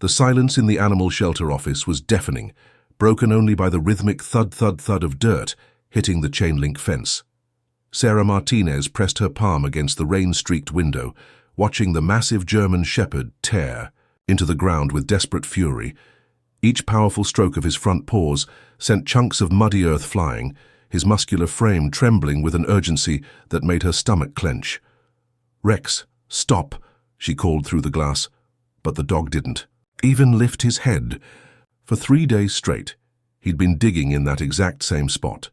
The silence in the animal shelter office was deafening, broken only by the rhythmic thud-thud-thud of dirt hitting the chain-link fence. Sarah Martinez pressed her palm against the rain-streaked window, watching the massive German shepherd tear into the ground with desperate fury. Each powerful stroke of his front paws sent chunks of muddy earth flying, his muscular frame trembling with an urgency that made her stomach clench. "Rex, stop," she called through the glass, but the dog didn't even lift his head. For 3 days straight, he'd been digging in that exact same spot,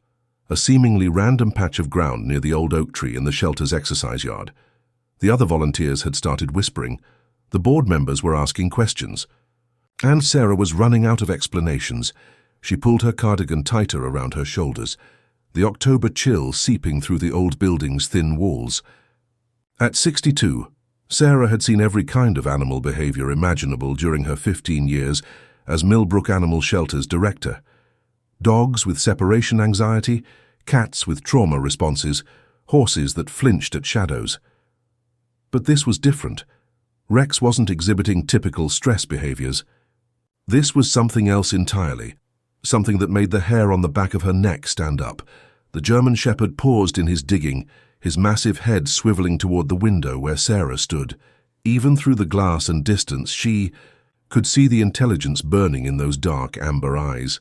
a seemingly random patch of ground near the old oak tree in the shelter's exercise yard. The other volunteers had started whispering. The board members were asking questions. And Sarah was running out of explanations. She pulled her cardigan tighter around her shoulders, the October chill seeping through the old building's thin walls. At 62, Sarah had seen every kind of animal behavior imaginable during her 15 years as Millbrook Animal Shelter's director. Dogs with separation anxiety, cats with trauma responses, horses that flinched at shadows. But this was different. Rex wasn't exhibiting typical stress behaviors. This was something else entirely, something that made the hair on the back of her neck stand up. The German shepherd paused in his digging, his massive head swiveling toward the window where Sarah stood. Even through the glass and distance, she could see the intelligence burning in those dark amber eyes.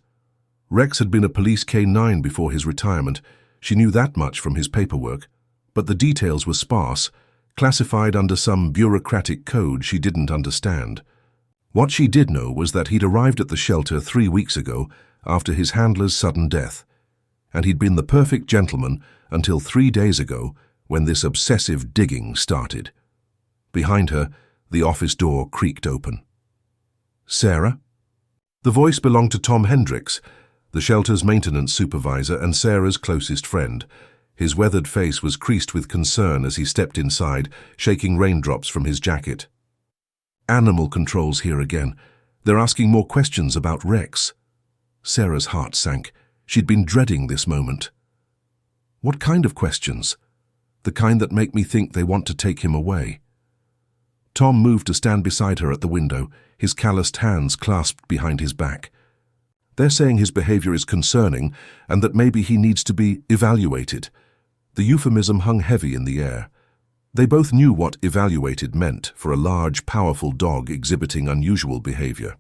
Rex had been a police K9 before his retirement. She knew that much from his paperwork, but the details were sparse, classified under some bureaucratic code she didn't understand. What she did know was that he'd arrived at the shelter 3 weeks ago after his handler's sudden death, and he'd been the perfect gentleman until 3 days ago when this obsessive digging started. Behind her, the office door creaked open. "Sarah?" The voice belonged to Tom Hendricks, the shelter's maintenance supervisor and Sarah's closest friend. His weathered face was creased with concern as he stepped inside, shaking raindrops from his jacket. "Animal control's here again. They're asking more questions about Rex." Sarah's heart sank. She'd been dreading this moment. "What kind of questions?" "The kind that make me think they want to take him away." Tom moved to stand beside her at the window, his calloused hands clasped behind his back. "They're saying his behavior is concerning and that maybe he needs to be evaluated." The euphemism hung heavy in the air. They both knew what evaluated meant for a large, powerful dog exhibiting unusual behavior.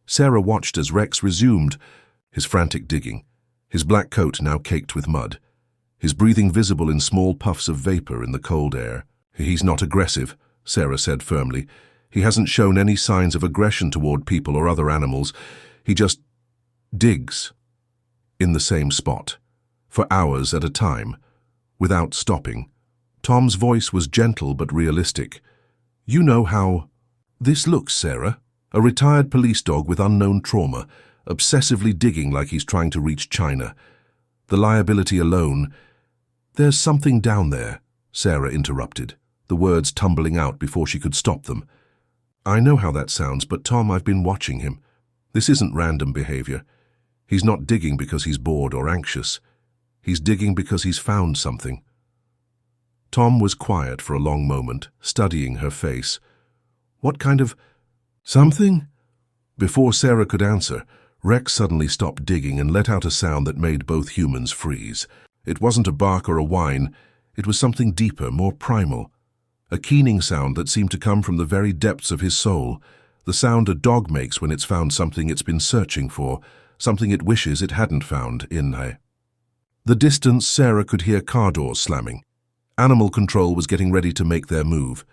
Sarah watched as Rex resumed his frantic digging, his black coat now caked with mud, his breathing visible in small puffs of vapor in the cold air. "He's not aggressive," Sarah said firmly. "He hasn't shown any signs of aggression toward people or other animals. He just digs in the same spot, for hours at a time, without stopping." Tom's voice was gentle but realistic. "You know how this looks, Sarah. A retired police dog with unknown trauma, obsessively digging like he's trying to reach China. The liability alone—" "There's something down there," Sarah interrupted, the words tumbling out before she could stop them. "I know how that sounds, but Tom, I've been watching him. This isn't random behavior. He's not digging because he's bored or anxious. He's digging because he's found something." Tom was quiet for a long moment, studying her face. "What kind of something?" Before Sarah could answer, Rex suddenly stopped digging and let out a sound that made both humans freeze. It wasn't a bark or a whine. It was something deeper, more primal. A keening sound that seemed to come from the very depths of his soul, the sound a dog makes when it's found something it's been searching for, something it wishes it hadn't found in the distance. Sarah could hear car doors slamming. Animal control was getting ready to make their move.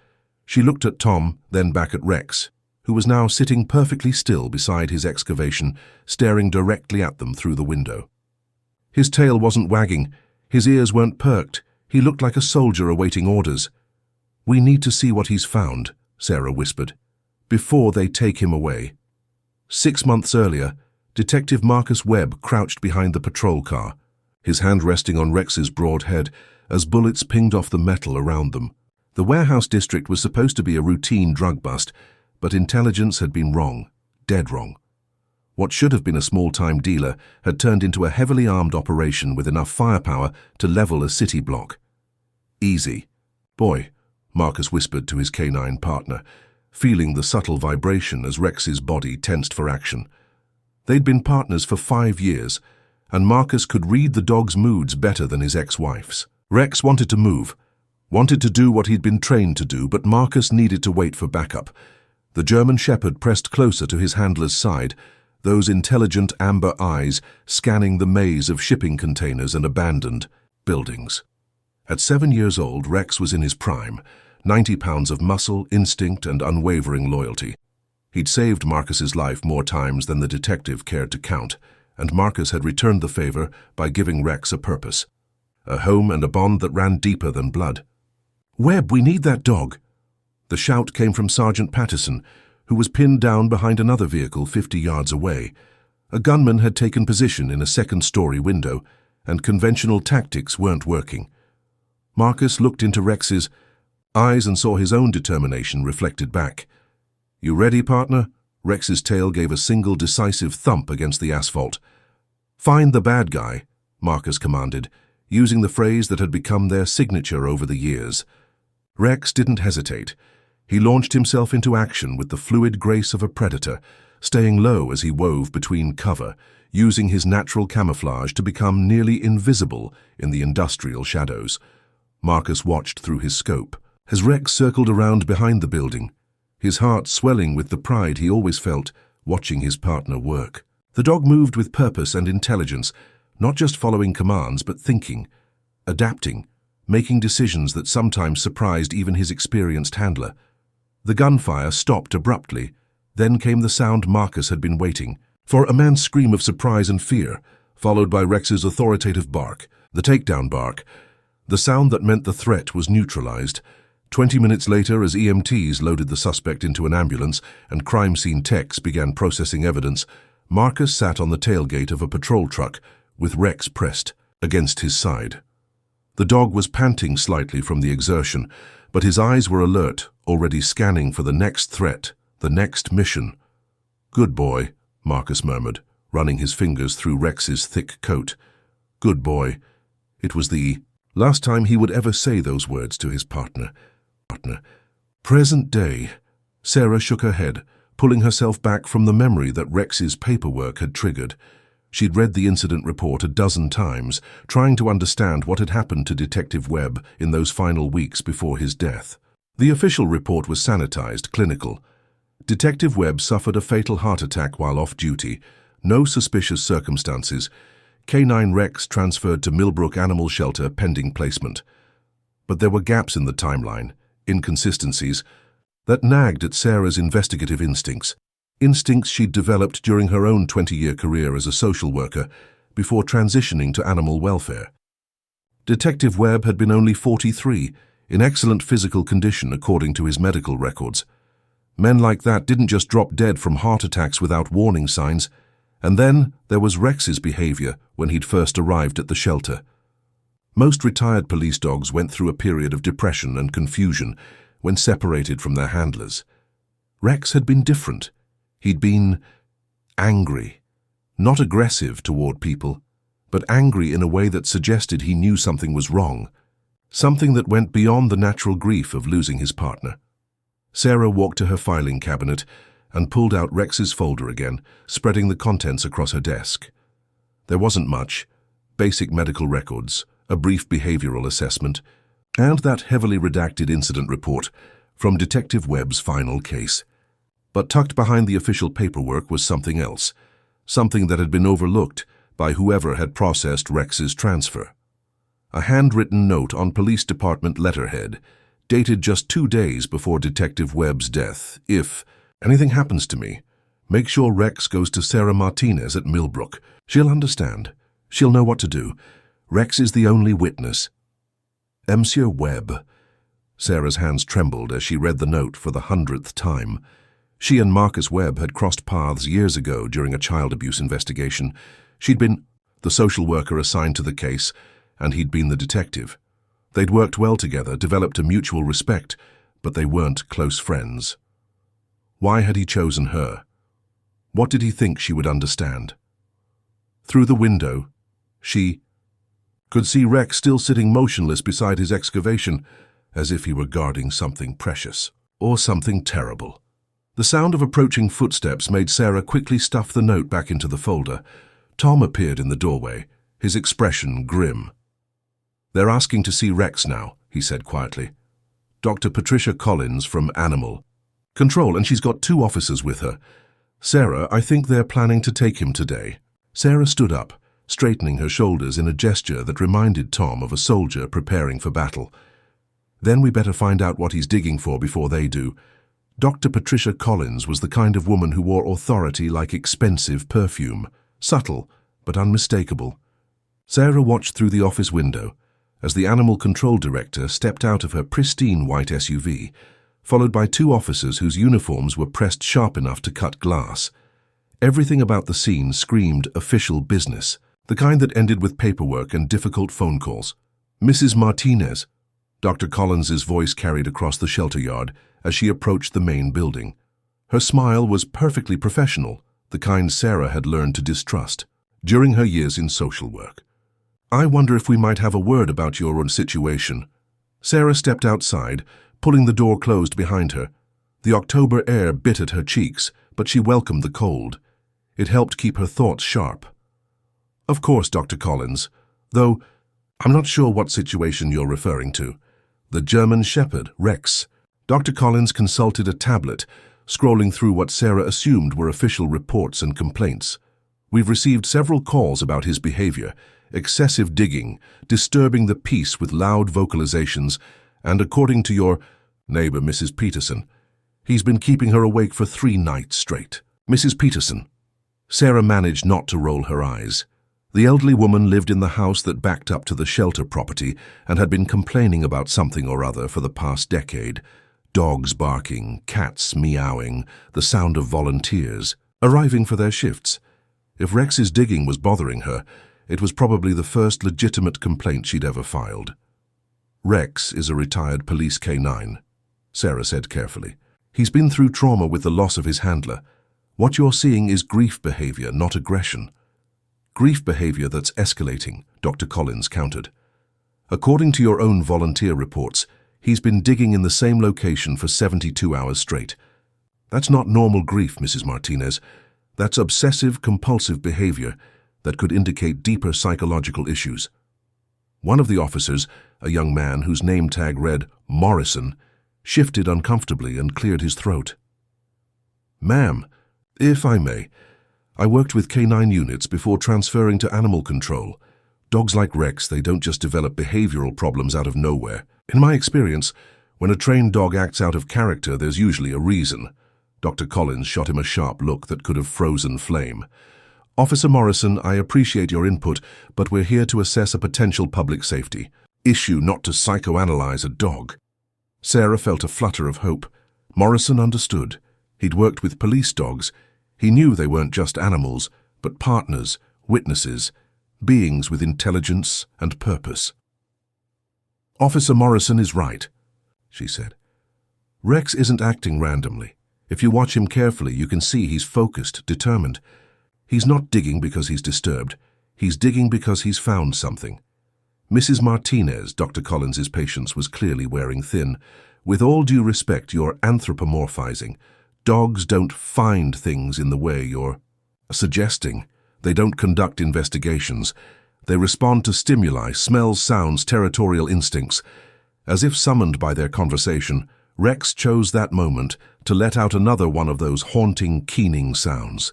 She looked at Tom, then back at Rex, who was now sitting perfectly still beside his excavation, staring directly at them through the window. His tail wasn't wagging, his ears weren't perked. He looked like a soldier awaiting orders. "We need to see what he's found," Sarah whispered, "before they take him away." 6 months earlier, Detective Marcus Webb crouched behind the patrol car, his hand resting on Rex's broad head as bullets pinged off the metal around them. The warehouse district was supposed to be a routine drug bust, but intelligence had been wrong, dead wrong. What should have been a small-time dealer had turned into a heavily armed operation with enough firepower to level a city block. "Easy, boy," Marcus whispered to his canine partner. feeling the subtle vibration as Rex's body tensed for action. They'd been partners for 5 years, and Marcus could read the dog's moods better than his ex-wife's. Rex wanted to move, wanted to do what he'd been trained to do, but Marcus needed to wait for backup. The German Shepherd pressed closer to his handler's side, those intelligent amber eyes scanning the maze of shipping containers and abandoned buildings. At 7 years old, Rex was in his prime, 90 pounds of muscle, instinct, and unwavering loyalty. He'd saved Marcus's life more times than the detective cared to count, and Marcus had returned the favor by giving Rex a purpose, a home and a bond that ran deeper than blood. "Webb, we need that dog!" The shout came from Sergeant Patterson, who was pinned down behind another vehicle 50 yards away. A gunman had taken position in a second-story window, and conventional tactics weren't working. Marcus looked into Rex's eyes and saw his own determination reflected back. "You ready, partner?" Rex's tail gave a single decisive thump against the asphalt. "Find the bad guy," Marcus commanded, using the phrase that had become their signature over the years. Rex didn't hesitate. He launched himself into action with the fluid grace of a predator, staying low as he wove between cover, using his natural camouflage to become nearly invisible in the industrial shadows. Marcus watched through his scope as Rex circled around behind the building, his heart swelling with the pride he always felt watching his partner work. The dog moved with purpose and intelligence, not just following commands but thinking, adapting, making decisions that sometimes surprised even his experienced handler. The gunfire stopped abruptly. Then came the sound Marcus had been waiting for, a man's scream of surprise and fear, followed by Rex's authoritative bark, the takedown bark, the sound that meant the threat was neutralized. 20 minutes later, as EMTs loaded the suspect into an ambulance and crime scene techs began processing evidence, Marcus sat on the tailgate of a patrol truck with Rex pressed against his side. The dog was panting slightly from the exertion, but his eyes were alert, already scanning for the next threat, the next mission. "Good boy," Marcus murmured, running his fingers through Rex's thick coat. "Good boy." It was the last time he would ever say those words to his partner. Present day. Sarah shook her head, pulling herself back from the memory that Rex's paperwork had triggered. She'd read the incident report a dozen times, trying to understand what had happened to Detective Webb in those final weeks before his death. The official report was sanitized, clinical. Detective Webb suffered a fatal heart attack while off duty. No suspicious circumstances. K9 Rex transferred to Millbrook Animal Shelter pending placement. But there were gaps in the timeline, inconsistencies, that nagged at Sarah's investigative instincts. Instincts she'd developed during her own 20-year career as a social worker before transitioning to animal welfare. Detective Webb had been only 43, in excellent physical condition according to his medical records. Men like that didn't just drop dead from heart attacks without warning signs. And then there was Rex's behavior when he'd first arrived at the shelter. Most retired police dogs went through a period of depression and confusion when separated from their handlers. Rex had been different. He'd been angry, not aggressive toward people, but angry in a way that suggested he knew something was wrong, something that went beyond the natural grief of losing his partner. Sarah walked to her filing cabinet and pulled out Rex's folder again, spreading the contents across her desk. There wasn't much: basic medical records, a brief behavioral assessment, and that heavily redacted incident report from Detective Webb's final case. But tucked behind the official paperwork was something else, something that had been overlooked by whoever had processed Rex's transfer. A handwritten note on police department letterhead, dated just 2 days before Detective Webb's death. "If anything happens to me, make sure Rex goes to Sarah Martinez at Millbrook. She'll understand. She'll know what to do. Rex is the only witness." Monsieur Webb. Sarah's hands trembled as she read the note for the 100th time. She and Marcus Webb had crossed paths years ago during a child abuse investigation. She'd been the social worker assigned to the case, and he'd been the detective. They'd worked well together, developed a mutual respect, but they weren't close friends. Why had he chosen her? What did he think she would understand? Through the window, she could see Rex still sitting motionless beside his excavation, as if he were guarding something precious. or something terrible. The sound of approaching footsteps made Sarah quickly stuff the note back into the folder. Tom appeared in the doorway, his expression grim. "They're asking to see Rex now," he said quietly. "Dr. Patricia Collins from Animal Control, and she's got 2 officers with her. Sarah, I think they're planning to take him today." Sarah stood up, straightening her shoulders in a gesture that reminded Tom of a soldier preparing for battle. "Then we better find out what he's digging for before they do." Dr. Patricia Collins was the kind of woman who wore authority like expensive perfume, subtle but unmistakable. Sarah watched through the office window as the Animal Control Director stepped out of her pristine white SUV, followed by 2 officers whose uniforms were pressed sharp enough to cut glass. Everything about the scene screamed official business, the kind that ended with paperwork and difficult phone calls. "Mrs. Martinez," Dr. Collins's voice carried across the shelter yard as she approached the main building. Her smile was perfectly professional, the kind Sarah had learned to distrust during her years in social work. "I wonder if we might have a word about your own situation." Sarah stepped outside, pulling the door closed behind her. The October air bit at her cheeks, but she welcomed the cold. It helped keep her thoughts sharp. "Of course, Dr. Collins, though I'm not sure what situation you're referring to." "The German Shepherd, Rex." Dr. Collins consulted a tablet, scrolling through what Sarah assumed were official reports and complaints. "We've received several calls about his behavior, excessive digging, disturbing the peace with loud vocalizations, and according to your neighbor, Mrs. Peterson, he's been keeping her awake for 3 nights straight." "Mrs. Peterson." Sarah managed not to roll her eyes. The elderly woman lived in the house that backed up to the shelter property and had been complaining about something or other for the past decade. Dogs barking, cats meowing, the sound of volunteers arriving for their shifts. If Rex's digging was bothering her, it was probably the first legitimate complaint she'd ever filed. "Rex is a retired police K9, Sarah said carefully. "He's been through trauma with the loss of his handler. What you're seeing is grief behavior, not aggression." "Grief behavior that's escalating," Dr. Collins countered. "According to your own volunteer reports, he's been digging in the same location for 72 hours straight. That's not normal grief, Mrs. Martinez. That's obsessive-compulsive behavior that could indicate deeper psychological issues." One of the officers, a young man whose name tag read Morrison, shifted uncomfortably and cleared his throat. "Ma'am, if I may, I worked with K9 units before transferring to Animal Control. Dogs like Rex, they don't just develop behavioral problems out of nowhere. In my experience, when a trained dog acts out of character, there's usually a reason." Dr. Collins shot him a sharp look that could have frozen flame. "Officer Morrison, I appreciate your input, but we're here to assess a potential public safety issue, not to psychoanalyze a dog." Sarah felt a flutter of hope. Morrison understood. He'd worked with police dogs. He knew they weren't just animals, but partners, witnesses, beings with intelligence and purpose. "Officer Morrison is right," she said. "Rex isn't acting randomly. If you watch him carefully, you can see he's focused, determined. He's not digging because he's disturbed. He's digging because he's found something." "Mrs. Martinez," Dr. Collins's patience was clearly wearing thin, "with all due respect, you're anthropomorphizing. Dogs don't find things in the way you're suggesting. They don't conduct investigations. They respond to stimuli, smells, sounds, territorial instincts. As if summoned by their conversation, Rex chose that moment to let out another one of those haunting, keening sounds."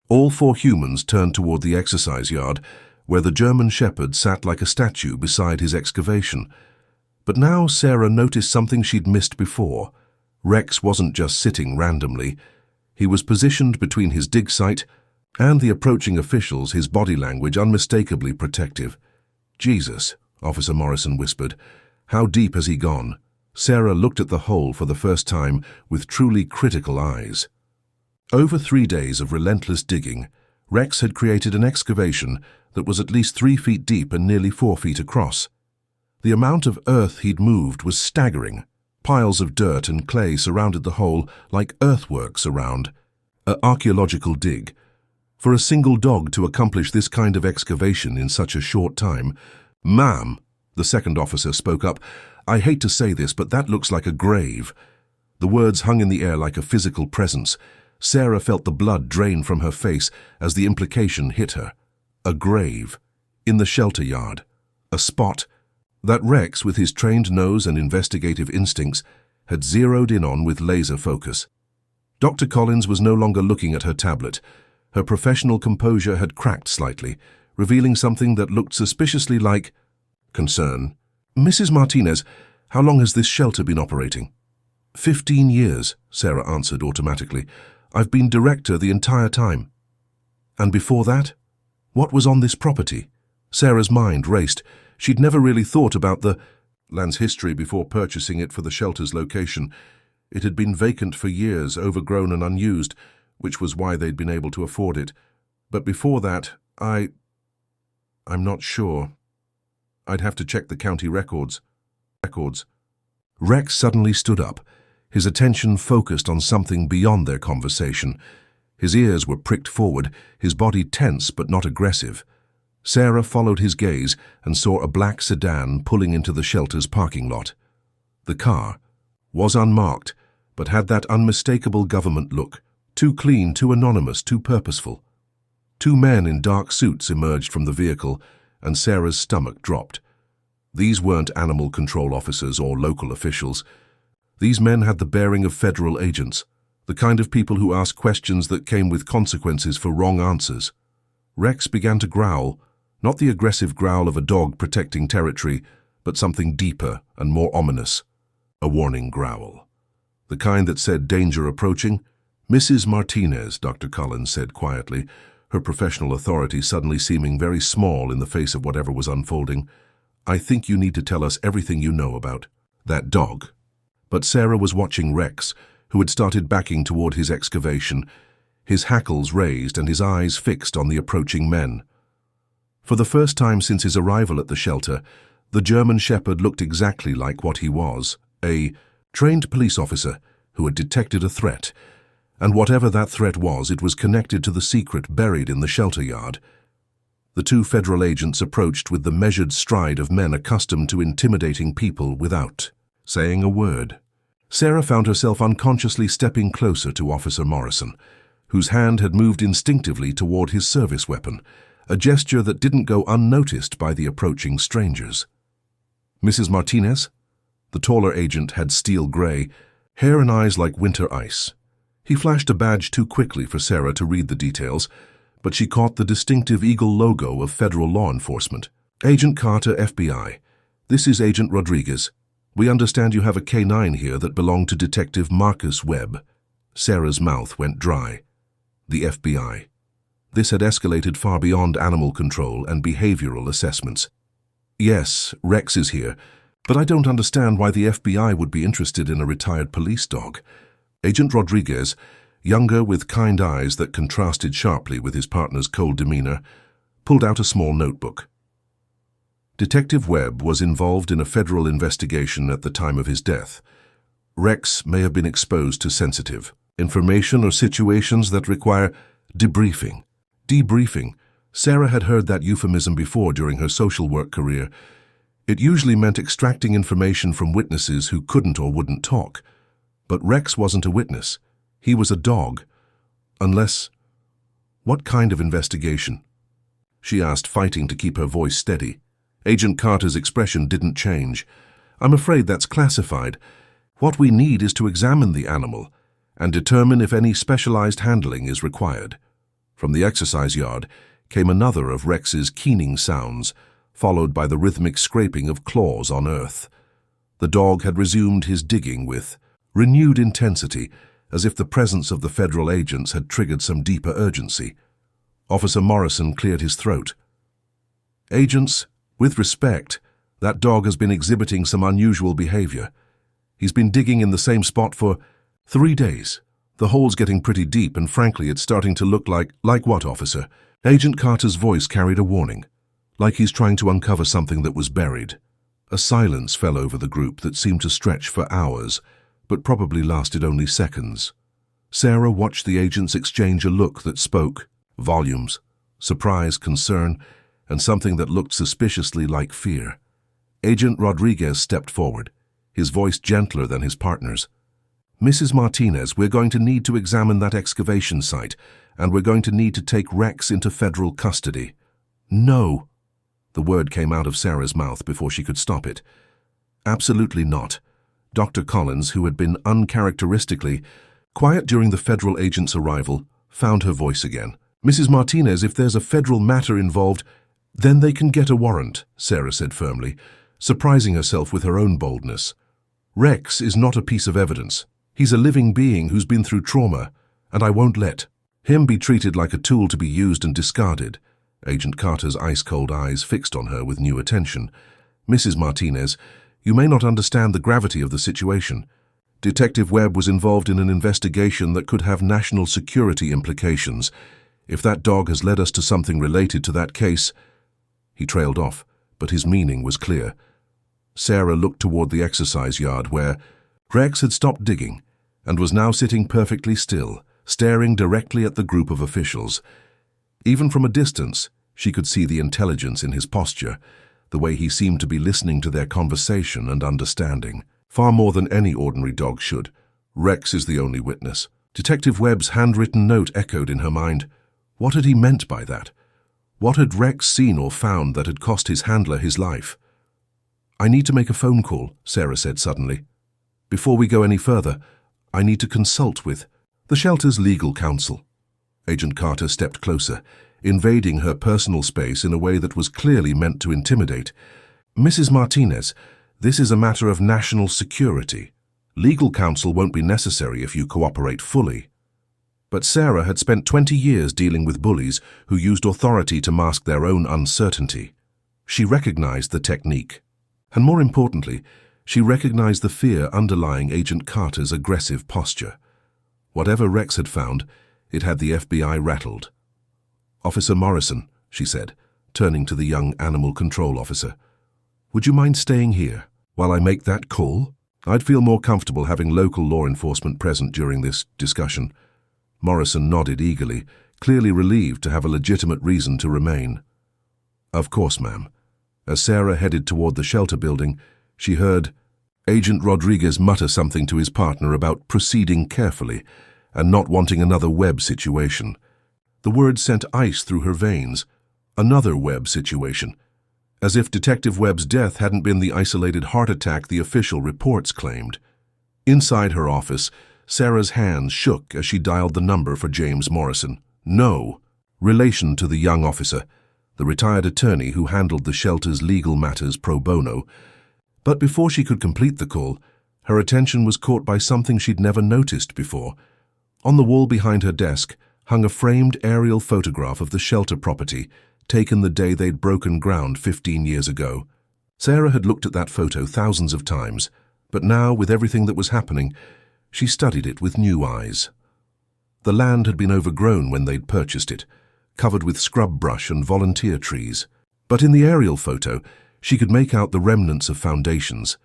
All 4 humans turned toward the exercise yard, where the German Shepherd sat like a statue beside his excavation. But now Sarah noticed something she'd missed before. Rex wasn't just sitting randomly. He was positioned between his dig site and the approaching officials, his body language unmistakably protective. "Jesus," Officer Morrison whispered. "How deep has he gone?" Sarah looked at the hole for the first time with truly critical eyes. Over 3 days of relentless digging, Rex had created an excavation that was at least 3 feet deep and nearly 4 feet across. The amount of earth he'd moved was staggering. Piles of dirt and clay surrounded the hole like earthworks around an archaeological dig. For a single dog to accomplish this kind of excavation in such a short time— "Ma'am," the second officer spoke up, "I hate to say this, but that looks like a grave." The words hung in the air like a physical presence. Sarah felt the blood drain from her face as the implication hit her. A grave. In the shelter yard. A spot that Rex, with his trained nose and investigative instincts, had zeroed in on with laser focus. Dr. Collins was no longer looking at her tablet. Her professional composure had cracked slightly, revealing something that looked suspiciously like concern. "Mrs. Martinez, how long has this shelter been operating?" 15 years, Sarah answered automatically. "I've been director the entire time." "And before that? What was on this property?" Sarah's mind raced. She'd never really thought about the land's history before purchasing it for the shelter's location. It had been vacant for years, overgrown and unused, which was why they'd been able to afford it. But before that, I'm not sure. I'd have to check the county records. Rex suddenly stood up, his attention focused on something beyond their conversation. His ears were pricked forward, his body tense but not aggressive. Sarah followed his gaze and saw a black sedan pulling into the shelter's parking lot. The car was unmarked, but had that unmistakable government look. Too clean, too anonymous, too purposeful. 2 men in dark suits emerged from the vehicle, and Sarah's stomach dropped. These weren't animal control officers or local officials. These men had the bearing of federal agents, the kind of people who ask questions that came with consequences for wrong answers. Rex began to growl, not the aggressive growl of a dog protecting territory, but something deeper and more ominous. A warning growl. The kind that said danger approaching. "Mrs. Martinez," Dr. Collins said quietly, her professional authority suddenly seeming very small in the face of whatever was unfolding. "I think you need to tell us everything you know about that dog." But Sarah was watching Rex, who had started backing toward his excavation, his hackles raised and his eyes fixed on the approaching men. For the first time since his arrival at the shelter, the German Shepherd looked exactly like what he was, a trained police officer who had detected a threat. And whatever that threat was, it was connected to the secret buried in the shelter yard. The 2 federal agents approached with the measured stride of men accustomed to intimidating people without saying a word. Sarah found herself unconsciously stepping closer to Officer Morrison, whose hand had moved instinctively toward his service weapon, a gesture that didn't go unnoticed by the approaching strangers. "Mrs. Martinez?" The taller agent had steel gray, hair and eyes like winter ice. He flashed a badge too quickly for Sarah to read the details, but she caught the distinctive eagle logo of federal law enforcement. "Agent Carter, FBI. This is Agent Rodriguez. We understand you have a K9 here that belonged to Detective Marcus Webb." Sarah's mouth went dry. The FBI. This had escalated far beyond animal control and behavioral assessments. "Yes, Rex is here, but I don't understand why the FBI would be interested in a retired police dog." Agent Rodriguez, younger with kind eyes that contrasted sharply with his partner's cold demeanor, pulled out a small notebook. Detective Webb was involved in a federal investigation at the time of his death. Rex may have been exposed to sensitive information or situations that require debriefing. Debriefing. Sarah had heard that euphemism before during her social work career. It usually meant extracting information from witnesses who couldn't or wouldn't talk. But Rex wasn't a witness. He was a dog. Unless... What kind of investigation? She asked, fighting to keep her voice steady. Agent Carter's expression didn't change. "I'm afraid that's classified. What we need is to examine the animal and determine if any specialized handling is required." From the exercise yard came another of Rex's keening sounds, followed by the rhythmic scraping of claws on earth. The dog had resumed his digging with renewed intensity, as if the presence of the federal agents had triggered some deeper urgency. Officer Morrison cleared his throat. "Agents, with respect, that dog has been exhibiting some unusual behavior. He's been digging in the same spot for 3 days. The hole's getting pretty deep, and frankly, it's starting to look like what, officer?" Agent Carter's voice carried a warning, like he's trying to uncover something that was buried. A silence fell over the group that seemed to stretch for hours, but probably lasted only seconds. Sarah watched the agents exchange a look that spoke volumes, surprise, concern, and something that looked suspiciously like fear. Agent Rodriguez stepped forward, his voice gentler than his partner's. Mrs. Martinez, we're going to need to examine that excavation site, and we're going to need to take Rex into federal custody. No. The word came out of Sarah's mouth before she could stop it. Absolutely not. Dr. Collins, who had been uncharacteristically quiet during the federal agent's arrival, found her voice again. Mrs. Martinez, if there's a federal matter involved, then they can get a warrant, Sarah said firmly, surprising herself with her own boldness. Rex is not a piece of evidence. He's a living being who's been through trauma, and I won't let him be treated like a tool to be used and discarded. Agent Carter's ice-cold eyes fixed on her with new attention. Mrs. Martinez, you may not understand the gravity of the situation. Detective Webb was involved in an investigation that could have national security implications. If that dog has led us to something related to that case... He trailed off, but his meaning was clear. Sarah looked toward the exercise yard where Rex had stopped digging and was now sitting perfectly still, staring directly at the group of officials. Even from a distance, she could see the intelligence in his posture, the way he seemed to be listening to their conversation and understanding. Far more than any ordinary dog should. Rex is the only witness. Detective Webb's handwritten note echoed in her mind. What had he meant by that? What had Rex seen or found that had cost his handler his life? I need to make a phone call, Sarah said suddenly. Before we go any further, I need to consult with the shelter's legal counsel. Agent Carter stepped closer, invading her personal space in a way that was clearly meant to intimidate. Mrs. Martinez, this is a matter of national security. Legal counsel won't be necessary if you cooperate fully. But Sarah had spent 20 years dealing with bullies who used authority to mask their own uncertainty. She recognized the technique. And more importantly, she recognized the fear underlying Agent Carter's aggressive posture. Whatever Rex had found, it had the FBI rattled. Officer Morrison, she said, turning to the young animal control officer. Would you mind staying here while I make that call? I'd feel more comfortable having local law enforcement present during this discussion. Morrison nodded eagerly, clearly relieved to have a legitimate reason to remain. Of course, ma'am. As Sarah headed toward the shelter building, she heard Agent Rodriguez mutter something to his partner about proceeding carefully and not wanting another Webb situation. The word sent ice through her veins. Another Webb situation. As if Detective Webb's death hadn't been the isolated heart attack the official reports claimed. Inside her office, Sarah's hands shook as she dialed the number for James Morrison. No, relation to the young officer, the retired attorney who handled the shelter's legal matters pro bono. But before she could complete the call, her attention was caught by something she'd never noticed before. On the wall behind her desk hung a framed aerial photograph of the shelter property, taken the day they'd broken ground 15 years ago. Sarah had looked at that photo thousands of times, but now, with everything that was happening, she studied it with new eyes. The land had been overgrown when they'd purchased it, covered with scrub brush and volunteer trees. But in the aerial photo, she could make out the remnants of foundations,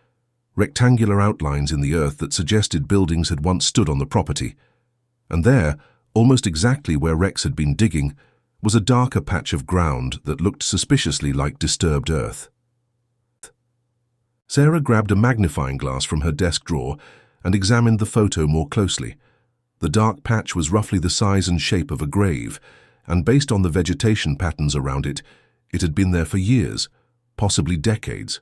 rectangular outlines in the earth that suggested buildings had once stood on the property. And there, almost exactly where Rex had been digging, was a darker patch of ground that looked suspiciously like disturbed earth. Sarah grabbed a magnifying glass from her desk drawer and examined the photo more closely. The dark patch was roughly the size and shape of a grave, and based on the vegetation patterns around it, it had been there for years, possibly decades.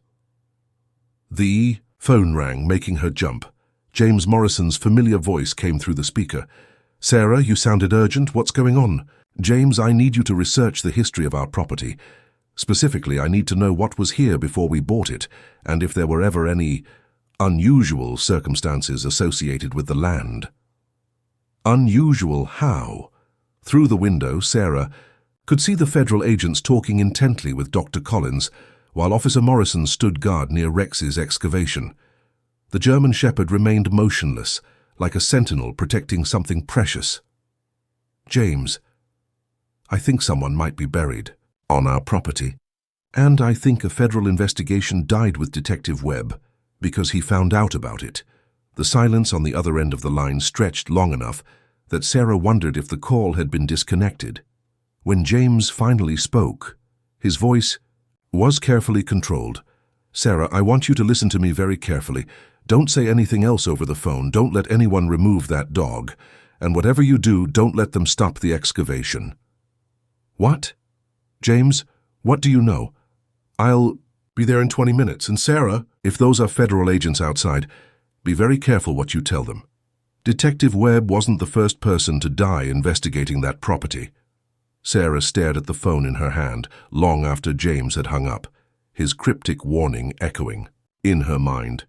The phone rang, making her jump. James Morrison's familiar voice came through the speaker. Sarah, you sounded urgent. What's going on? James, I need you to research the history of our property. Specifically, I need to know what was here before we bought it, and if there were ever any unusual circumstances associated with the land. Unusual how? Through the window, Sarah could see the federal agents talking intently with Dr. Collins, while Officer Morrison stood guard near Rex's excavation. The German Shepherd remained motionless, like a sentinel protecting something precious. James, I think someone might be buried on our property. And I think a federal investigation died with Detective Webb because he found out about it. The silence on the other end of the line stretched long enough that Sarah wondered if the call had been disconnected. When James finally spoke, his voice was carefully controlled. Sarah, I want you to listen to me very carefully. Don't say anything else over the phone. Don't let anyone remove that dog. And whatever you do, don't let them stop the excavation." "What? James, what do you know?" "I'll be there in 20 minutes. And Sarah, if those are federal agents outside, be very careful what you tell them. Detective Webb wasn't the first person to die investigating that property." Sarah stared at the phone in her hand long after James had hung up, his cryptic warning echoing in her mind.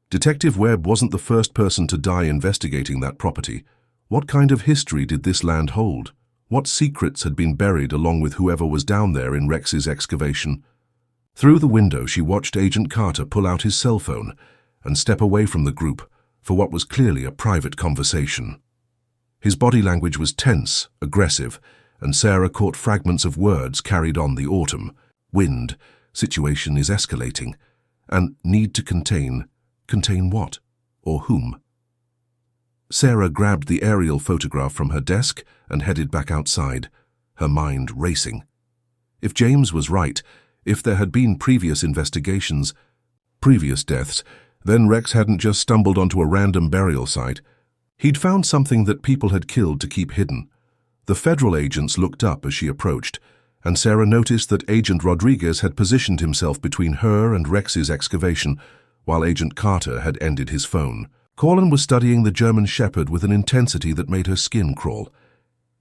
Detective Webb wasn't the first person to die investigating that property. What kind of history did this land hold? What secrets had been buried along with whoever was down there in Rex's excavation? Through the window, she watched Agent Carter pull out his cell phone and step away from the group for what was clearly a private conversation. His body language was tense, aggressive, and Sarah caught fragments of words carried on the autumn. Wind, situation is escalating, and need to contain. Contain what? Or whom? Sarah grabbed the aerial photograph from her desk and headed back outside, her mind racing. If James was right, if there had been previous investigations, previous deaths, then Rex hadn't just stumbled onto a random burial site. He'd found something that people had killed to keep hidden. The federal agents looked up as she approached, and Sarah noticed that Agent Rodriguez had positioned himself between her and Rex's excavation, while Agent Carter had ended his phone. Corlin was studying the German Shepherd with an intensity that made her skin crawl.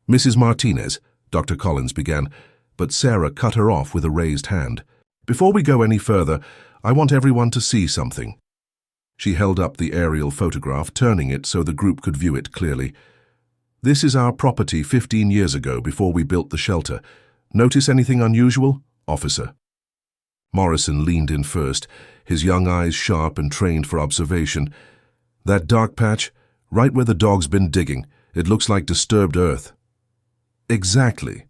"Mrs. Martinez," Dr. Collins began, but Sarah cut her off with a raised hand. "Before we go any further, I want everyone to see something." She held up the aerial photograph, turning it so the group could view it clearly. "This is our property 15 years ago, before we built the shelter. Notice anything unusual, officer?" Morrison leaned in first, his young eyes sharp and trained for observation. "That dark patch, right where the dog's been digging, it looks like disturbed earth." "Exactly.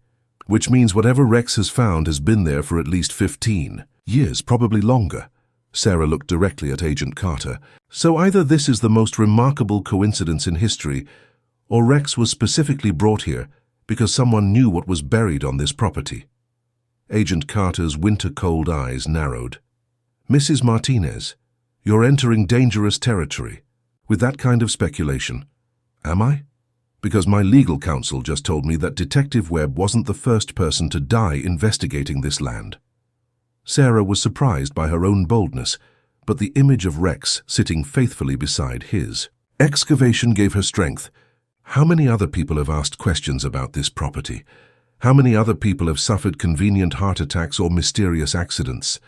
Which means whatever Rex has found has been there for at least 15 years, probably longer." Sarah looked directly at Agent Carter. "So either this is the most remarkable coincidence in history, or Rex was specifically brought here because someone knew what was buried on this property." Agent Carter's winter-cold eyes narrowed. "Mrs. Martinez, you're entering dangerous territory with that kind of speculation." "Am I?" "Because my legal counsel just told me that Detective Webb wasn't the first person to die investigating this land." Sarah was surprised by her own boldness, but the image of Rex sitting faithfully beside his excavation gave her strength. How many other people have asked questions about this property? How many other people have suffered convenient heart attacks or mysterious accidents?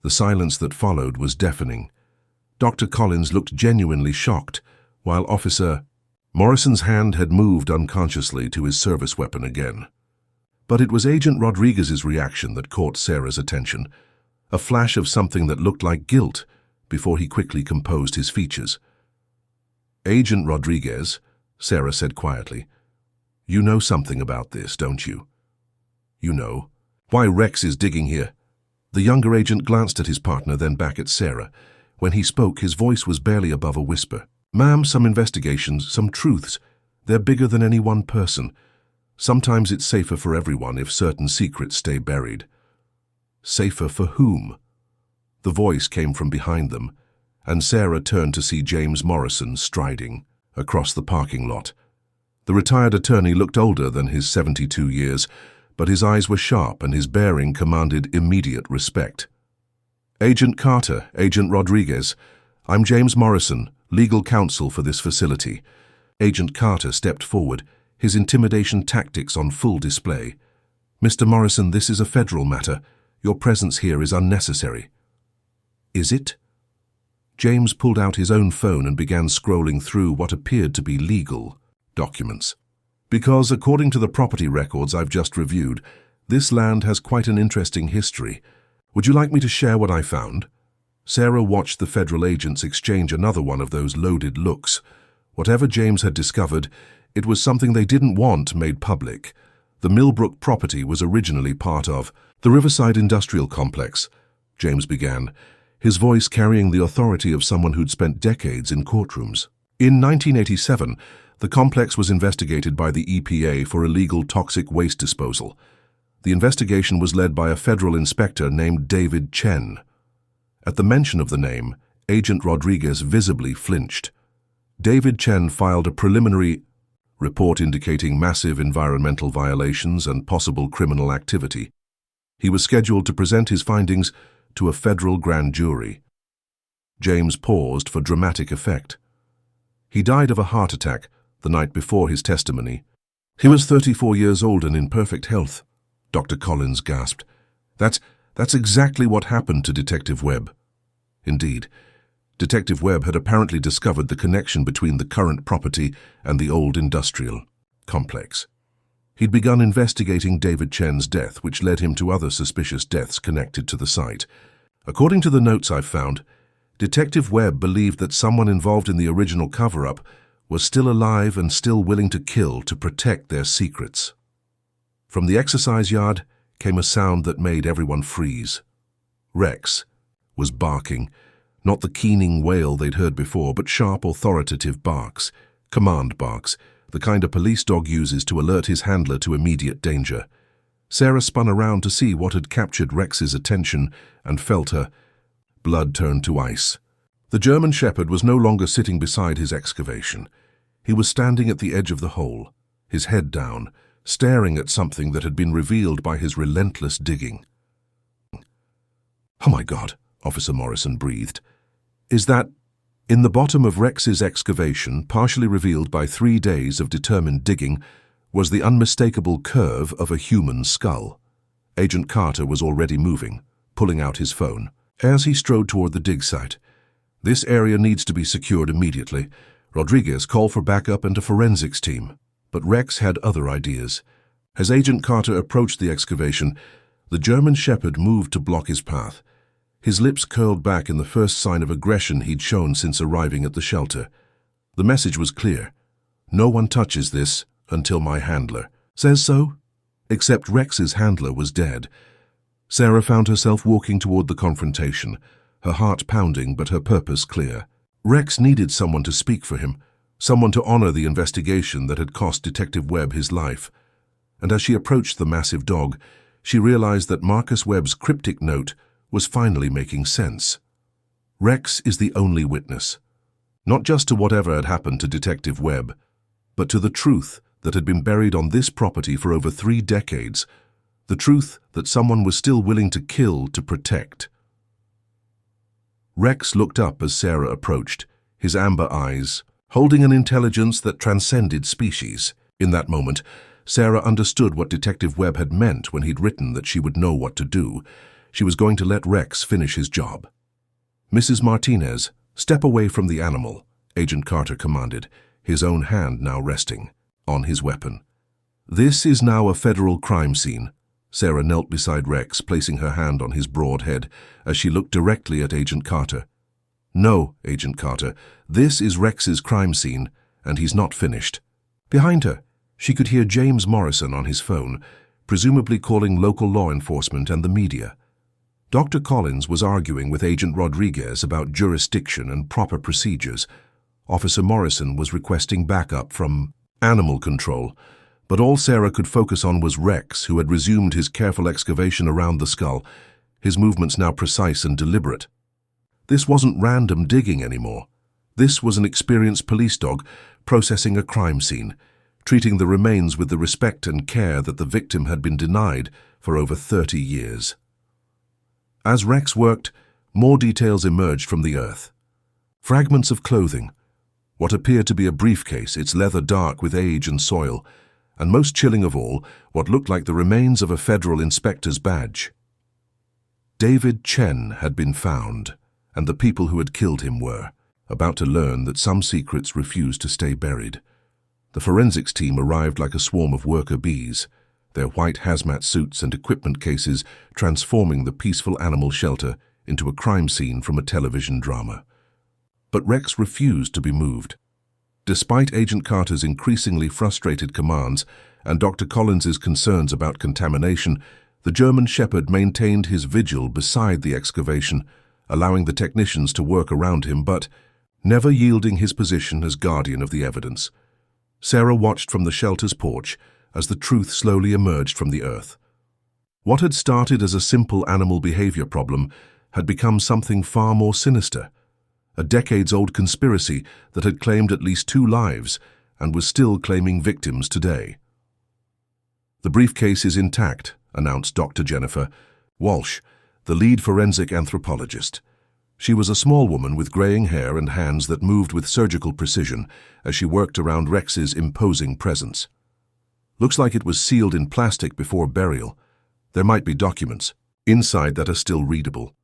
The silence that followed was deafening. Dr. Collins looked genuinely shocked, while Officer Morrison's hand had moved unconsciously to his service weapon again. But it was Agent Rodriguez's reaction that caught Sarah's attention, a flash of something that looked like guilt before he quickly composed his features. "Agent Rodriguez," Sarah said quietly, "you know something about this, don't you? You know why Rex is digging here." The younger agent glanced at his partner, then back at Sarah. When he spoke, his voice was barely above a whisper. "Ma'am, some investigations, some truths, they're bigger than any one person. Sometimes it's safer for everyone if certain secrets stay buried." "Safer for whom?" The voice came from behind them, and Sarah turned to see James Morrison striding across the parking lot. The retired attorney looked older than his 72 years, but his eyes were sharp and his bearing commanded immediate respect. "Agent Carter, Agent Rodriguez, I'm James Morrison, legal counsel for this facility." Agent Carter stepped forward, his intimidation tactics on full display. "Mr. Morrison, this is a federal matter. Your presence here is unnecessary." "Is it?" James pulled out his own phone and began scrolling through what appeared to be legal documents. "Because, according to the property records I've just reviewed, this land has quite an interesting history. Would you like me to share what I found?" Sarah watched the federal agents exchange another one of those loaded looks. Whatever James had discovered, it was something they didn't want made public. The Millbrook property was originally part of the Riverside Industrial Complex, James began, his voice carrying the authority of someone who'd spent decades in courtrooms. In 1987, the complex was investigated by the EPA for illegal toxic waste disposal. The investigation was led by a federal inspector named David Chen. At the mention of the name, Agent Rodriguez visibly flinched. David Chen filed a preliminary report indicating massive environmental violations and possible criminal activity. He was scheduled to present his findings to a federal grand jury. James paused for dramatic effect. He died of a heart attack the night before his testimony. He was 34 years old and in perfect health, Dr. Collins gasped. That's exactly what happened to Detective Webb. Indeed, Detective Webb had apparently discovered the connection between the current property and the old industrial complex. He'd begun investigating David Chen's death, which led him to other suspicious deaths connected to the site. According to the notes I've found, Detective Webb believed that someone involved in the original cover-up was still alive and still willing to kill to protect their secrets. From the exercise yard came a sound that made everyone freeze. Rex was barking, not the keening wail they'd heard before, but sharp, authoritative barks, command barks, the kind a police dog uses to alert his handler to immediate danger. Sarah spun around to see what had captured Rex's attention and felt her blood turn to ice. The German Shepherd was no longer sitting beside his excavation. He was standing at the edge of the hole, his head down, staring at something that had been revealed by his relentless digging. "Oh my God," Officer Morrison breathed. "Is that..." In the bottom of Rex's excavation, partially revealed by 3 days of determined digging, was the unmistakable curve of a human skull. Agent Carter was already moving, pulling out his phone. As he strode toward the dig site, "This area needs to be secured immediately. Rodriguez, call for backup and a forensics team." But Rex had other ideas. As Agent Carter approached the excavation, the German Shepherd moved to block his path. His lips curled back in the first sign of aggression he'd shown since arriving at the shelter. The message was clear. "No one touches this until my handler says so." Except Rex's handler was dead. Sarah found herself walking toward the confrontation, her heart pounding but her purpose clear. Rex needed someone to speak for him, someone to honor the investigation that had cost Detective Webb his life. And as she approached the massive dog, she realized that Marcus Webb's cryptic note was finally making sense. Rex is the only witness, not just to whatever had happened to Detective Webb, but to the truth that had been buried on this property for over 3 decades, the truth that someone was still willing to kill to protect. Rex looked up as Sarah approached, his amber eyes holding an intelligence that transcended species. In that moment, Sarah understood what Detective Webb had meant when he'd written that she would know what to do. She was going to let Rex finish his job. "Mrs. Martinez, step away from the animal," Agent Carter commanded, his own hand now resting on his weapon. "This is now a federal crime scene." Sarah knelt beside Rex, placing her hand on his broad head as she looked directly at Agent Carter. "No, Agent Carter, this is Rex's crime scene, and he's not finished." Behind her, she could hear James Morrison on his phone, presumably calling local law enforcement and the media. Dr. Collins was arguing with Agent Rodriguez about jurisdiction and proper procedures. Officer Morrison was requesting backup from animal control, but all Sarah could focus on was Rex, who had resumed his careful excavation around the skull, his movements now precise and deliberate. This wasn't random digging anymore. This was an experienced police dog processing a crime scene, treating the remains with the respect and care that the victim had been denied for over 30 years. As Rex worked, more details emerged from the earth. Fragments of clothing, what appeared to be a briefcase, its leather dark with age and soil, and most chilling of all, what looked like the remains of a federal inspector's badge. David Chen had been found, and the people who had killed him were about to learn that some secrets refused to stay buried. The forensics team arrived like a swarm of worker bees, their white hazmat suits and equipment cases transforming the peaceful animal shelter into a crime scene from a television drama. But Rex refused to be moved. Despite Agent Carter's increasingly frustrated commands and Dr. Collins's concerns about contamination, the German Shepherd maintained his vigil beside the excavation, allowing the technicians to work around him, but never yielding his position as guardian of the evidence. Sarah watched from the shelter's porch as the truth slowly emerged from the earth. What had started as a simple animal behavior problem had become something far more sinister. a decades-old conspiracy that had claimed at least 2 lives and was still claiming victims today. "The briefcase is intact," announced Dr. Jennifer Walsh, the lead forensic anthropologist. She was a small woman with graying hair and hands that moved with surgical precision as she worked around Rex's imposing presence. "Looks like it was sealed in plastic before burial. There might be documents inside that are still readable."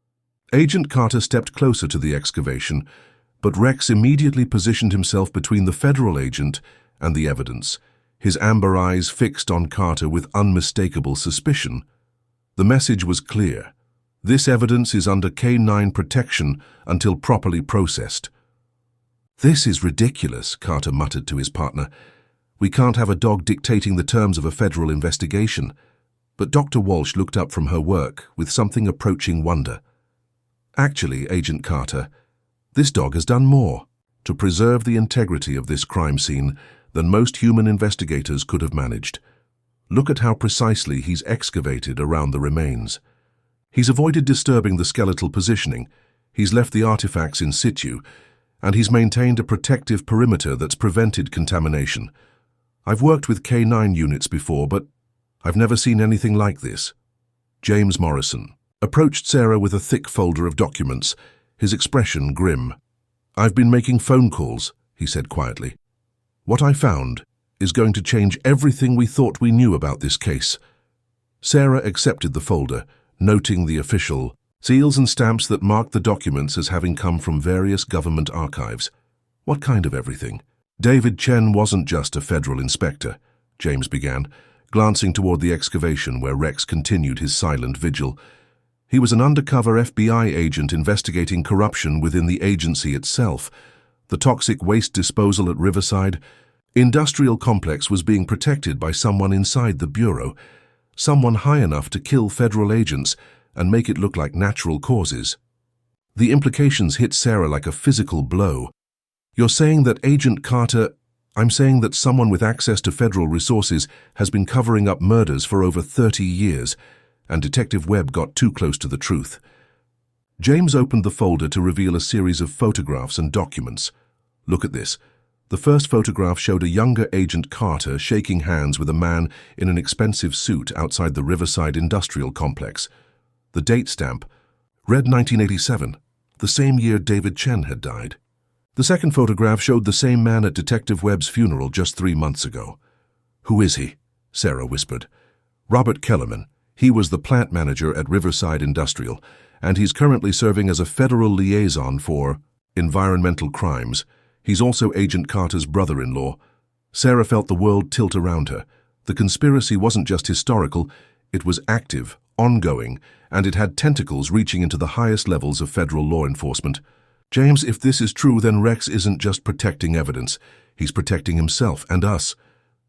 Agent Carter stepped closer to the excavation, but Rex immediately positioned himself between the federal agent and the evidence, his amber eyes fixed on Carter with unmistakable suspicion. The message was clear. This evidence is under K-9 protection until properly processed. "This is ridiculous," Carter muttered to his partner. "We can't have a dog dictating the terms of a federal investigation." But Dr. Walsh looked up from her work with something approaching wonder. "Actually, Agent Carter, this dog has done more to preserve the integrity of this crime scene than most human investigators could have managed. Look at how precisely he's excavated around the remains. He's avoided disturbing the skeletal positioning, he's left the artifacts in situ, and he's maintained a protective perimeter that's prevented contamination. I've worked with K-9 units before, but I've never seen anything like this." James Morrison approached Sarah with a thick folder of documents, his expression grim. "I've been making phone calls," he said quietly. "What I found is going to change everything we thought we knew about this case." Sarah accepted the folder, noting the official seals and stamps that marked the documents as having come from various government archives. "What kind of everything?" "David Chen wasn't just a federal inspector," James began, glancing toward the excavation where Rex continued his silent vigil. "He was an undercover FBI agent investigating corruption within the agency itself. The toxic waste disposal at Riverside Industrial Complex was being protected by someone inside the Bureau, someone high enough to kill federal agents and make it look like natural causes." The implications hit Sarah like a physical blow. "You're saying that Agent Carter—" "I'm saying that someone with access to federal resources has been covering up murders for over 30 years, and Detective Webb got too close to the truth." James opened the folder to reveal a series of photographs and documents. "Look at this." The first photograph showed a younger Agent Carter shaking hands with a man in an expensive suit outside the Riverside Industrial Complex. The date stamp read 1987, the same year David Chen had died. The second photograph showed the same man at Detective Webb's funeral just 3 months ago. "Who is he?" Sarah whispered. "Robert Kellerman. He was the plant manager at Riverside Industrial, and he's currently serving as a federal liaison for environmental crimes. He's also Agent Carter's brother-in-law." Sarah felt the world tilt around her. The conspiracy wasn't just historical, it was active, ongoing, and it had tentacles reaching into the highest levels of federal law enforcement. "James, if this is true, then Rex isn't just protecting evidence. He's protecting himself and us."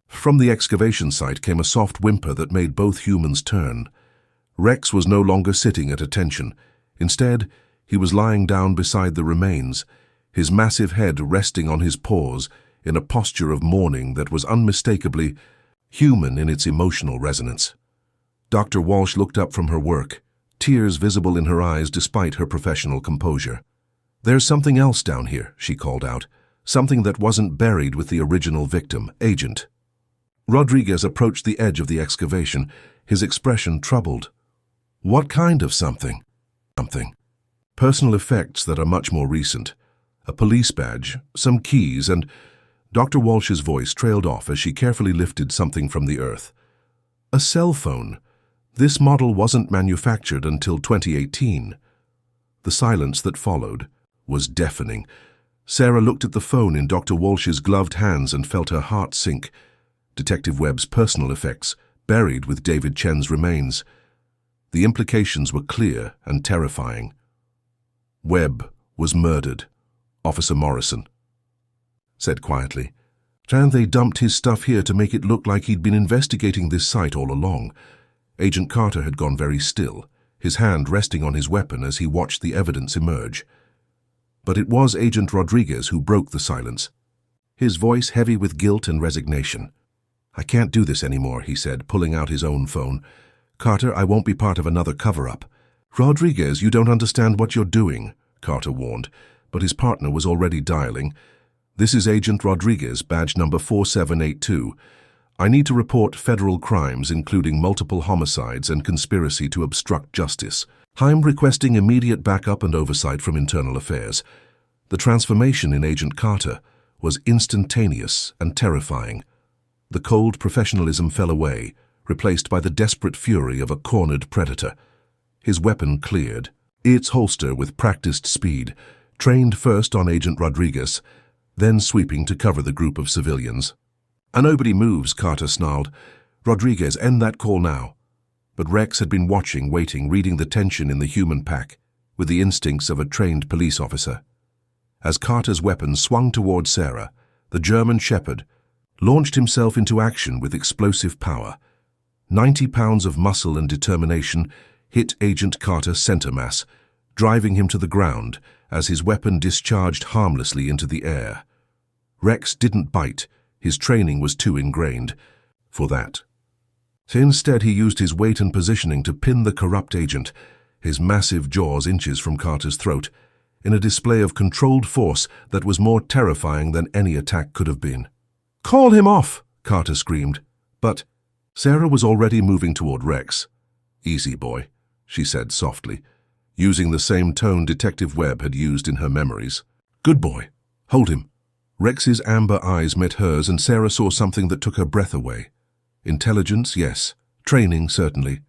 From the excavation site came a soft whimper that made both humans turn. Rex was no longer sitting at attention. Instead, he was lying down beside the remains, his massive head resting on his paws in a posture of mourning that was unmistakably human in its emotional resonance. Dr. Walsh looked up from her work, tears visible in her eyes despite her professional composure. "There's something else down here," she called out, "something that wasn't buried with the original victim, Agent." Rodriguez approached the edge of the excavation, his expression troubled. "What kind of something?" "Something. Personal effects that are much more recent. A police badge, some keys, and—" Dr. Walsh's voice trailed off as she carefully lifted something from the earth. "A cell phone. This model wasn't manufactured until 2018. The silence that followed was deafening. Sarah looked at the phone in Dr. Walsh's gloved hands and felt her heart sink. Detective Webb's personal effects, buried with David Chen's remains. The implications were clear and terrifying. Webb was murdered. Officer Morrison said quietly. "And they dumped his stuff here to make it look like he'd been investigating this site all along." Agent Carter had gone very still, his hand resting on his weapon as he watched the evidence emerge. But it was Agent Rodriguez who broke the silence, his voice heavy with guilt and resignation. "I can't do this anymore," he said, pulling out his own phone. "Carter, I won't be part of another cover-up." "Rodriguez, you don't understand what you're doing," Carter warned. but his partner was already dialing. "This is Agent Rodriguez, badge number 4782. I need to report federal crimes, including multiple homicides and conspiracy to obstruct justice. I'm requesting immediate backup and oversight from Internal Affairs." The transformation in Agent Carter was instantaneous and terrifying. The cold professionalism fell away, replaced by the desperate fury of a cornered predator. His weapon cleared, its holster with practiced speed, trained first on Agent Rodriguez, then sweeping to cover the group of civilians. "Nobody moves," Carter snarled. "Rodriguez, end that call now." But Rex had been watching, waiting, reading the tension in the human pack, with the instincts of a trained police officer. As Carter's weapon swung toward Sarah, the German Shepherd launched himself into action with explosive power. 90 pounds of muscle and determination hit Agent Carter center mass, driving him to the ground as his weapon discharged harmlessly into the air. Rex didn't bite. His training was too ingrained for that. Instead, he used his weight and positioning to pin the corrupt agent, his massive jaws inches from Carter's throat, in a display of controlled force that was more terrifying than any attack could have been. "Call him off!" Carter screamed. But Sarah was already moving toward Rex. "Easy, boy," she said softly, using the same tone Detective Webb had used in her memories. "Good boy. Hold him." Rex's amber eyes met hers, and Sarah saw something that took her breath away. Intelligence, yes. Training, certainly.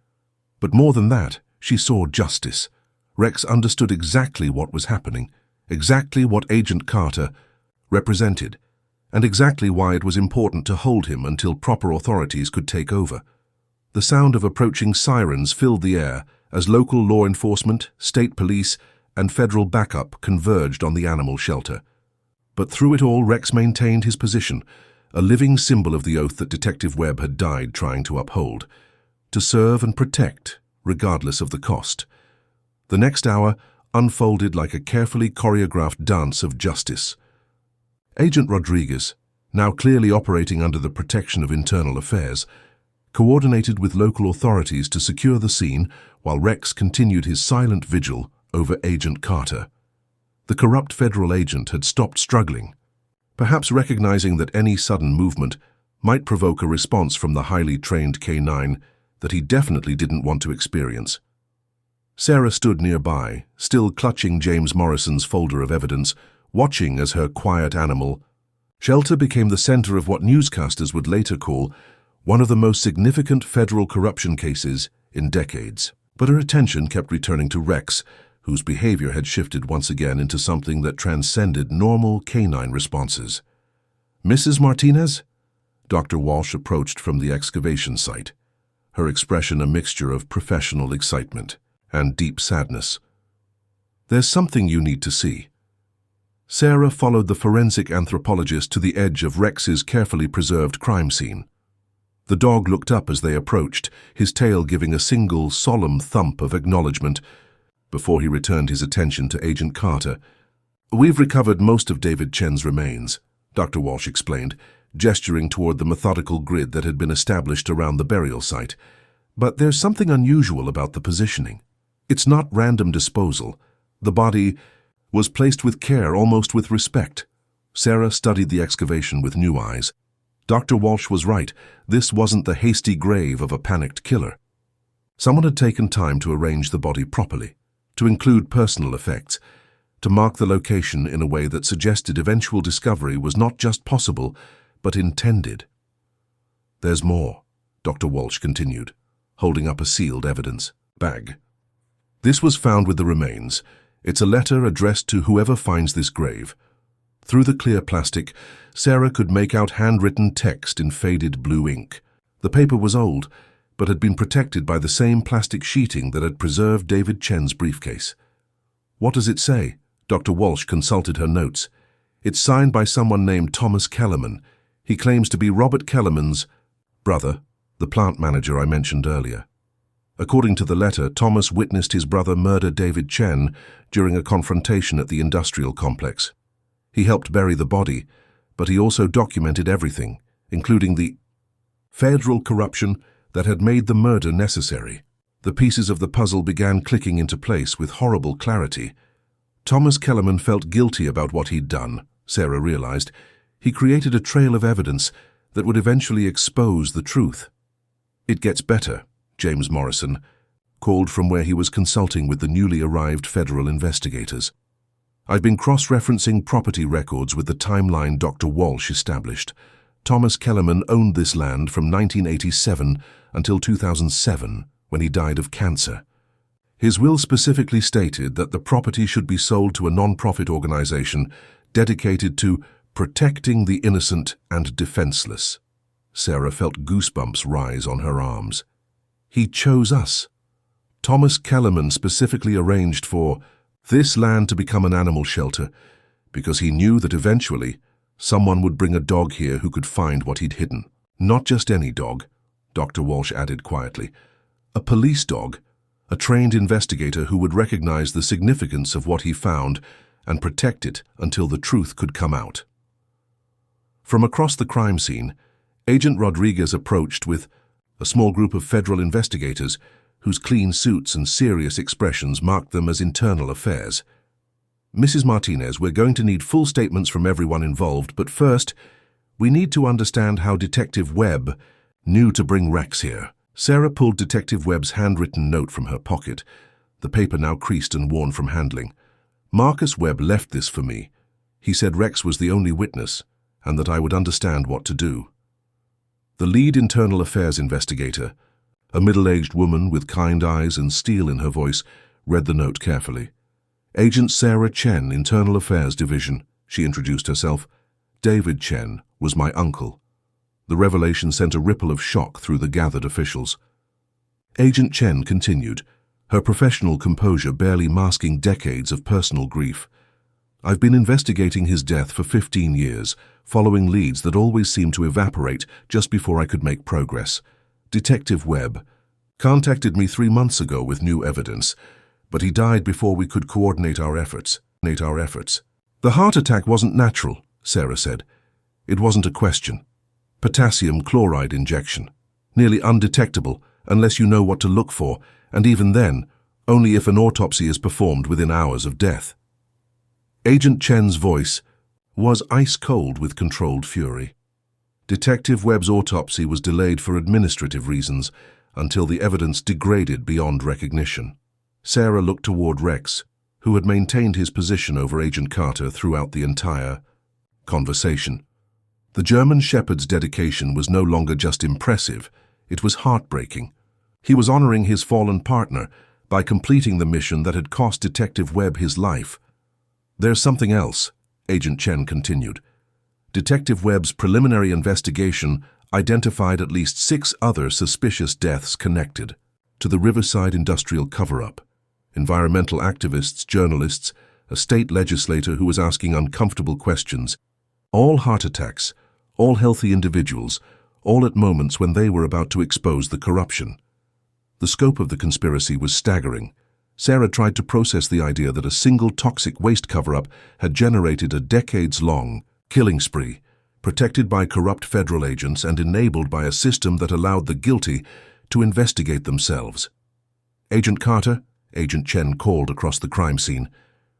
But more than that, she saw justice. Rex understood exactly what was happening, exactly what Agent Carter represented, and exactly why it was important to hold him until proper authorities could take over. The sound of approaching sirens filled the air as local law enforcement, state police, and federal backup converged on the animal shelter. But through it all, Rex maintained his position, a living symbol of the oath that Detective Webb had died trying to uphold, to serve and protect, regardless of the cost. The next hour unfolded like a carefully choreographed dance of justice. Agent Rodriguez, now clearly operating under the protection of Internal Affairs, coordinated with local authorities to secure the scene while Rex continued his silent vigil over Agent Carter. The corrupt federal agent had stopped struggling, perhaps recognizing that any sudden movement might provoke a response from the highly trained K9 that he definitely didn't want to experience. Sarah stood nearby, still clutching James Morrison's folder of evidence, watching as her quiet animal shelter became the center of what newscasters would later call one of the most significant federal corruption cases in decades. But her attention kept returning to Rex, whose behavior had shifted once again into something that transcended normal canine responses. "Mrs. Martinez?" Dr. Walsh approached from the excavation site, her expression a mixture of professional excitement and deep sadness. "There's something you need to see." Sarah followed the forensic anthropologist to the edge of Rex's carefully preserved crime scene. The dog looked up as they approached, his tail giving a single, solemn thump of acknowledgement before he returned his attention to Agent Carter. "We've recovered most of David Chen's remains," Dr. Walsh explained, gesturing toward the methodical grid that had been established around the burial site. "But there's something unusual about the positioning. It's not random disposal. The body was placed with care, almost with respect." Sarah studied the excavation with new eyes. Dr. Walsh was right. This wasn't the hasty grave of a panicked killer. Someone had taken time to arrange the body properly, to include personal effects, to mark the location in a way that suggested eventual discovery was not just possible, but intended. "There's more," Dr. Walsh continued, holding up a sealed evidence bag. "This was found with the remains. It's a letter addressed to whoever finds this grave." Through the clear plastic, Sarah could make out handwritten text in faded blue ink. The paper was old, but had been protected by the same plastic sheeting that had preserved David Chen's briefcase. "What does it say?" Dr. Walsh consulted her notes. "It's signed by someone named Thomas Kellerman. He claims to be Robert Kellerman's brother, the plant manager I mentioned earlier. According to the letter, Thomas witnessed his brother murder David Chen during a confrontation at the industrial complex. He helped bury the body, but he also documented everything, including the federal corruption that had made the murder necessary." The pieces of the puzzle began clicking into place with horrible clarity. Thomas Kellerman felt guilty about what he'd done, Sarah realized. He created a trail of evidence that would eventually expose the truth. "It gets better," James Morrison called from where he was consulting with the newly arrived federal investigators. "I've been cross-referencing property records with the timeline Dr. Walsh established. Thomas Kellerman owned this land from 1987 until 2007, when he died of cancer. His will specifically stated that the property should be sold to a non-profit organization dedicated to protecting the innocent and defenseless." Sarah felt goosebumps rise on her arms. "He chose us. Thomas Kellerman specifically arranged for this land to become an animal shelter because he knew that eventually someone would bring a dog here who could find what he'd hidden. Not just any dog," Dr. Walsh added quietly. "A police dog, a trained investigator who would recognize the significance of what he found and protect it until the truth could come out." From across the crime scene, Agent Rodriguez approached with a small group of federal investigators whose clean suits and serious expressions marked them as internal affairs. "Mrs. Martinez, we're going to need full statements from everyone involved, but first, we need to understand how Detective Webb knew to bring Rex here." Sarah pulled Detective Webb's handwritten note from her pocket, the paper now creased and worn from handling. "Marcus Webb left this for me. He said Rex was the only witness, and that I would understand what to do." The lead internal affairs investigator, a middle-aged woman with kind eyes and steel in her voice, read the note carefully. "Agent Sarah Chen, Internal Affairs Division," she introduced herself. "David Chen was my uncle." The revelation sent a ripple of shock through the gathered officials. Agent Chen continued, her professional composure barely masking decades of personal grief. "I've been investigating his death for 15 years, following leads that always seemed to evaporate just before I could make progress. Detective Webb contacted me 3 months ago with new evidence, but he died before we could coordinate our efforts. The heart attack wasn't natural," Sarah said. "It wasn't a question. Potassium chloride injection. Nearly undetectable unless you know what to look for, and even then, only if an autopsy is performed within hours of death." Agent Chen's voice was ice-cold with controlled fury. Detective Webb's autopsy was delayed for administrative reasons until the evidence degraded beyond recognition. Sarah looked toward Rex, who had maintained his position over Agent Carter throughout the entire conversation. The German Shepherd's dedication was no longer just impressive, it was heartbreaking. He was honoring his fallen partner by completing the mission that had cost Detective Webb his life. "There's something else," Agent Chen continued. "Detective Webb's preliminary investigation identified at least 6 other suspicious deaths connected to the Riverside industrial cover-up. Environmental activists, journalists, a state legislator who was asking uncomfortable questions. All heart attacks, all healthy individuals, all at moments when they were about to expose the corruption." The scope of the conspiracy was staggering. Sarah tried to process the idea that a single toxic waste cover-up had generated a decades-long killing spree, protected by corrupt federal agents and enabled by a system that allowed the guilty to investigate themselves. "Agent Carter," Agent Chen called across the crime scene,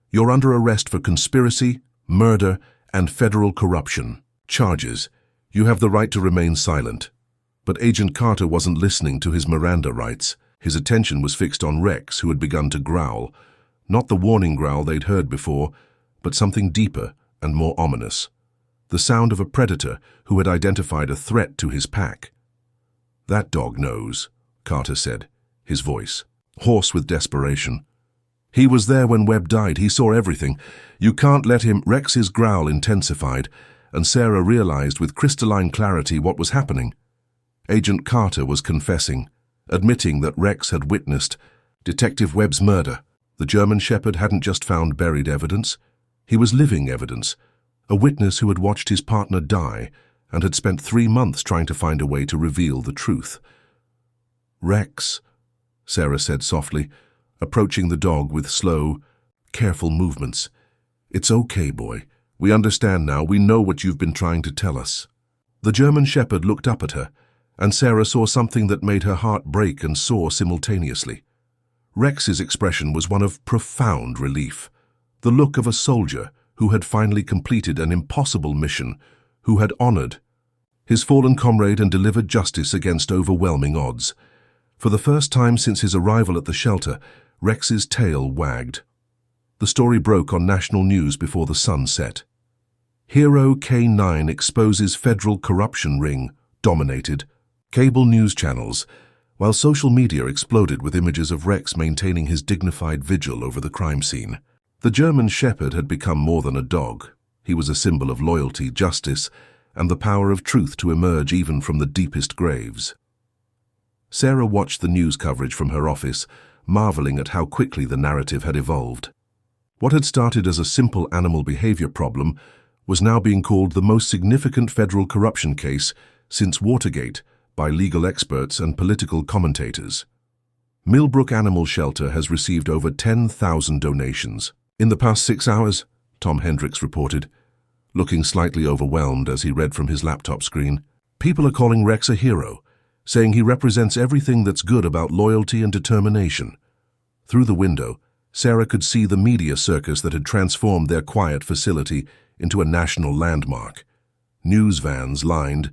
"you're under arrest for conspiracy, murder, and federal corruption charges. You have the right to remain silent." But Agent Carter wasn't listening to his Miranda rights. His attention was fixed on Rex, who had begun to growl. Not the warning growl they'd heard before, but something deeper and more ominous. The sound of a predator who had identified a threat to his pack. "That dog knows," Carter said, his voice hoarse with desperation. "He was there when Webb died. He saw everything. You can't let him." Rex's growl intensified, and Sarah realized with crystalline clarity what was happening. Agent Carter was confessing, admitting that Rex had witnessed Detective Webb's murder. The German Shepherd hadn't just found buried evidence. He was living evidence, a witness who had watched his partner die and had spent 3 months trying to find a way to reveal the truth. "Rex," Sarah said softly, approaching the dog with slow, careful movements. "It's okay, boy. We understand now. We know what you've been trying to tell us." The German Shepherd looked up at her, and Sarah saw something that made her heart break and soar simultaneously. Rex's expression was one of profound relief. The look of a soldier who had finally completed an impossible mission, who had honored his fallen comrade and delivered justice against overwhelming odds. For the first time since his arrival at the shelter, Rex's tail wagged. The story broke on national news before the sun set. Hero K9 exposes federal corruption ring, dominated cable news channels, while social media exploded with images of Rex maintaining his dignified vigil over the crime scene. The German Shepherd had become more than a dog. He was a symbol of loyalty, justice, and the power of truth to emerge even from the deepest graves. Sarah watched the news coverage from her office, marveling at how quickly the narrative had evolved. What had started as a simple animal behavior problem was now being called the most significant federal corruption case since Watergate by legal experts and political commentators. Millbrook Animal Shelter has received over 10,000 donations. In the past 6 hours, Tom Hendricks reported, looking slightly overwhelmed as he read from his laptop screen. People are calling Rex a hero, saying he represents everything that's good about loyalty and determination. Through the window, Sarah could see the media circus that had transformed their quiet facility into a national landmark. News vans lined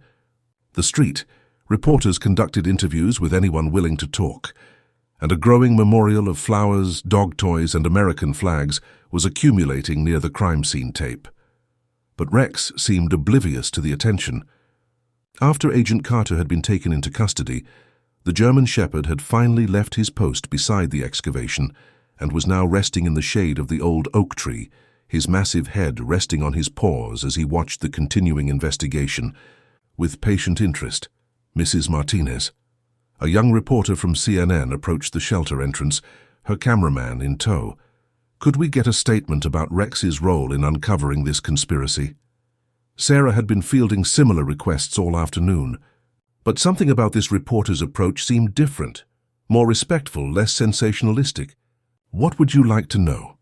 the street. Reporters conducted interviews with anyone willing to talk, and a growing memorial of flowers, dog toys, and American flags was accumulating near the crime scene tape. But Rex seemed oblivious to the attention. After Agent Carter had been taken into custody, the German Shepherd had finally left his post beside the excavation and was now resting in the shade of the old oak tree, his massive head resting on his paws as he watched the continuing investigation. With patient interest, Mrs. Martinez, a young reporter from CNN, approached the shelter entrance, her cameraman in tow. Could we get a statement about Rex's role in uncovering this conspiracy? Sarah had been fielding similar requests all afternoon, but something about this reporter's approach seemed different, more respectful, less sensationalistic. What would you like to know?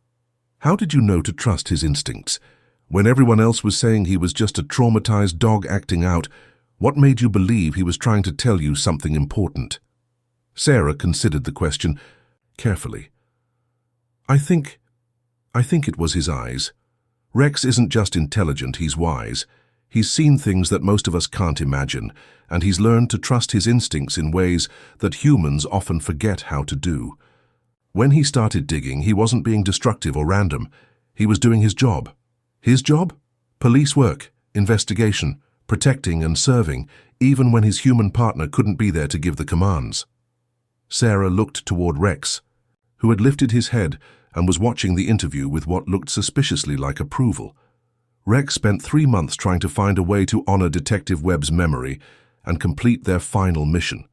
How did you know to trust his instincts? When everyone else was saying he was just a traumatized dog acting out, what made you believe he was trying to tell you something important? Sarah considered the question carefully. I think it was his eyes. Rex isn't just intelligent, he's wise. He's seen things that most of us can't imagine, and he's learned to trust his instincts in ways that humans often forget how to do. When he started digging, he wasn't being destructive or random. He was doing his job. His job? Police work, investigation, protecting and serving, even when his human partner couldn't be there to give the commands. Sarah looked toward Rex, who had lifted his head and was watching the interview with what looked suspiciously like approval. Rex spent 3 months trying to find a way to honor Detective Webb's memory and complete their final mission.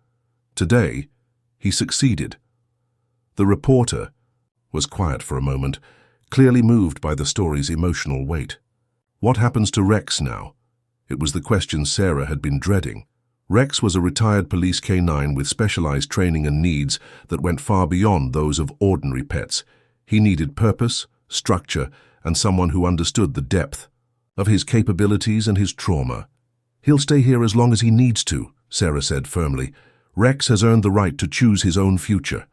Today, he succeeded. The reporter was quiet for a moment, clearly moved by the story's emotional weight. What happens to Rex now? It was the question Sarah had been dreading. Rex was a retired police canine with specialized training and needs that went far beyond those of ordinary pets. He needed purpose, structure, and someone who understood the depth of his capabilities and his trauma. He'll stay here as long as he needs to, Sarah said firmly. Rex has earned the right to choose his own future.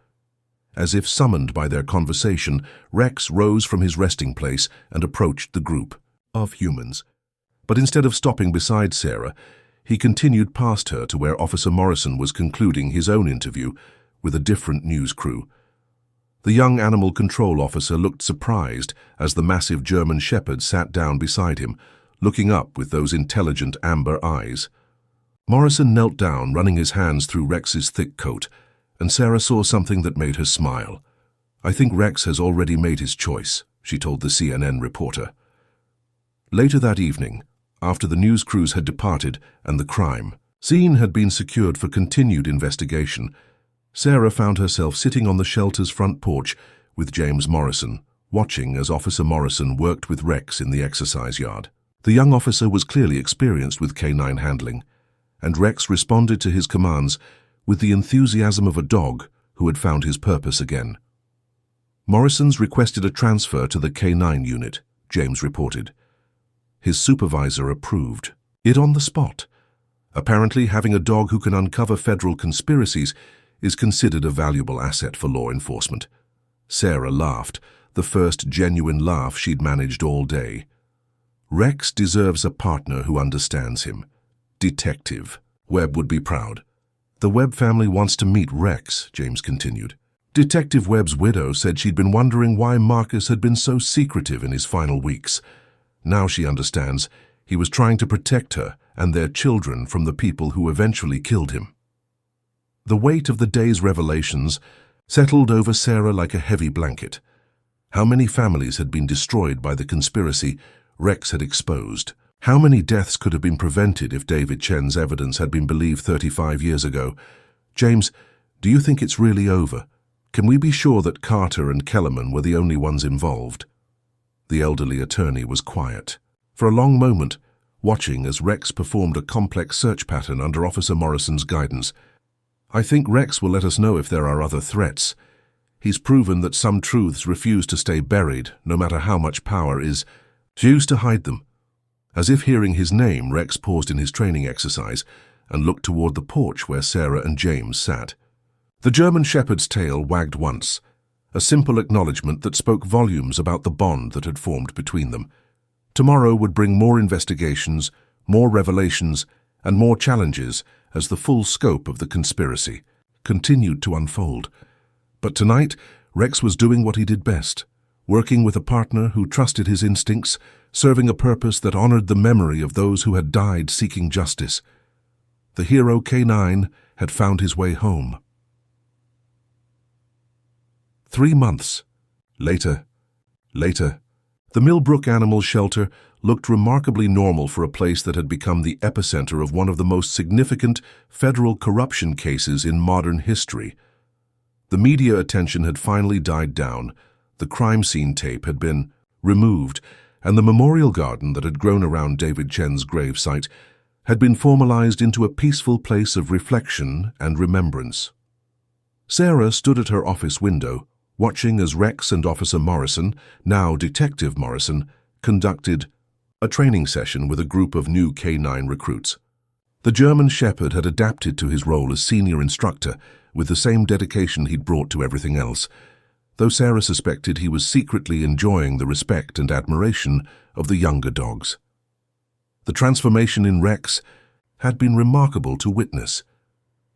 As if summoned by their conversation, Rex rose from his resting place and approached the group of humans. But instead of stopping beside Sarah, he continued past her to where Officer Morrison was concluding his own interview with a different news crew. The young animal control officer looked surprised as the massive German Shepherd sat down beside him, looking up with those intelligent amber eyes. Morrison knelt down, running his hands through Rex's thick coat, and Sarah saw something that made her smile. I think Rex has already made his choice, she told the CNN reporter. Later that evening, after the news crews had departed and the crime scene had been secured for continued investigation, Sarah found herself sitting on the shelter's front porch with James Morrison, watching as Officer Morrison worked with Rex in the exercise yard. The young officer was clearly experienced with canine handling, and Rex responded to his commands with the enthusiasm of a dog who had found his purpose again. Morrison's requested a transfer to the K9 unit, James reported. His supervisor approved it on the spot. Apparently, having a dog who can uncover federal conspiracies is considered a valuable asset for law enforcement. Sarah laughed, the first genuine laugh she'd managed all day. Rex deserves a partner who understands him. Detective. Webb would be proud. The Webb family wants to meet Rex, James continued. Detective Webb's widow said she'd been wondering why Marcus had been so secretive in his final weeks. Now she understands he was trying to protect her and their children from the people who eventually killed him. The weight of the day's revelations settled over Sarah like a heavy blanket. How many families had been destroyed by the conspiracy Rex had exposed? How many deaths could have been prevented if David Chen's evidence had been believed 35 years ago? James, do you think it's really over? Can we be sure that Carter and Kellerman were the only ones involved? The elderly attorney was quiet. For a long moment, watching as Rex performed a complex search pattern under Officer Morrison's guidance. I think Rex will let us know if there are other threats. He's proven that some truths refuse to stay buried, no matter how much power is used to hide them. As if hearing his name, Rex paused in his training exercise and looked toward the porch where Sarah and James sat. The German shepherd's tail wagged once, a simple acknowledgement that spoke volumes about the bond that had formed between them. Tomorrow would bring more investigations, more revelations, and more challenges as the full scope of the conspiracy continued to unfold. But tonight, Rex was doing what he did best, working with a partner who trusted his instincts, serving a purpose that honored the memory of those who had died seeking justice. The hero K9 had found his way home. 3 months. Later. The Millbrook Animal Shelter looked remarkably normal for a place that had become the epicenter of one of the most significant federal corruption cases in modern history. The media attention had finally died down, the crime scene tape had been removed, and the memorial garden that had grown around David Chen's gravesite had been formalized into a peaceful place of reflection and remembrance. Sarah stood at her office window, watching as Rex and Officer Morrison, now Detective Morrison, conducted a training session with a group of new K9 recruits. The German shepherd had adapted to his role as senior instructor with the same dedication he'd brought to everything else, though Sarah suspected he was secretly enjoying the respect and admiration of the younger dogs. The transformation in Rex had been remarkable to witness.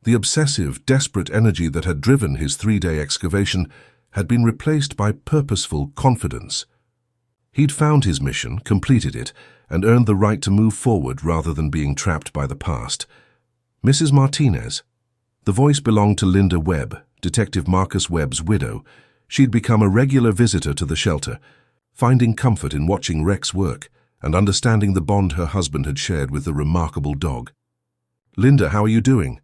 The obsessive, desperate energy that had driven his 3-day excavation had been replaced by purposeful confidence. He'd found his mission, completed it, and earned the right to move forward rather than being trapped by the past. Mrs. Martinez. The voice belonged to Linda Webb, Detective Marcus Webb's widow. She'd become a regular visitor to the shelter, finding comfort in watching Rex work and understanding the bond her husband had shared with the remarkable dog. Linda, how are you doing?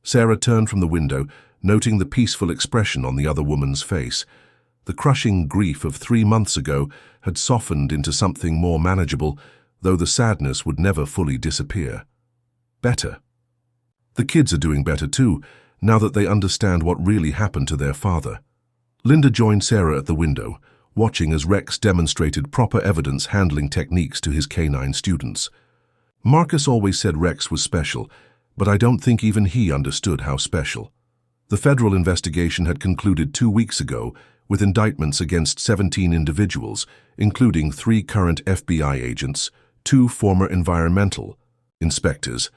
Sarah turned from the window, noting the peaceful expression on the other woman's face. The crushing grief of 3 months ago had softened into something more manageable, though the sadness would never fully disappear. Better. The kids are doing better too, now that they understand what really happened to their father. Linda joined Sarah at the window, watching as Rex demonstrated proper evidence handling techniques to his K9 students. Marcus always said Rex was special, but I don't think even he understood how special. The federal investigation had concluded 2 weeks ago with indictments against 17 individuals, including 3 current FBI agents, 2 former environmental inspectors,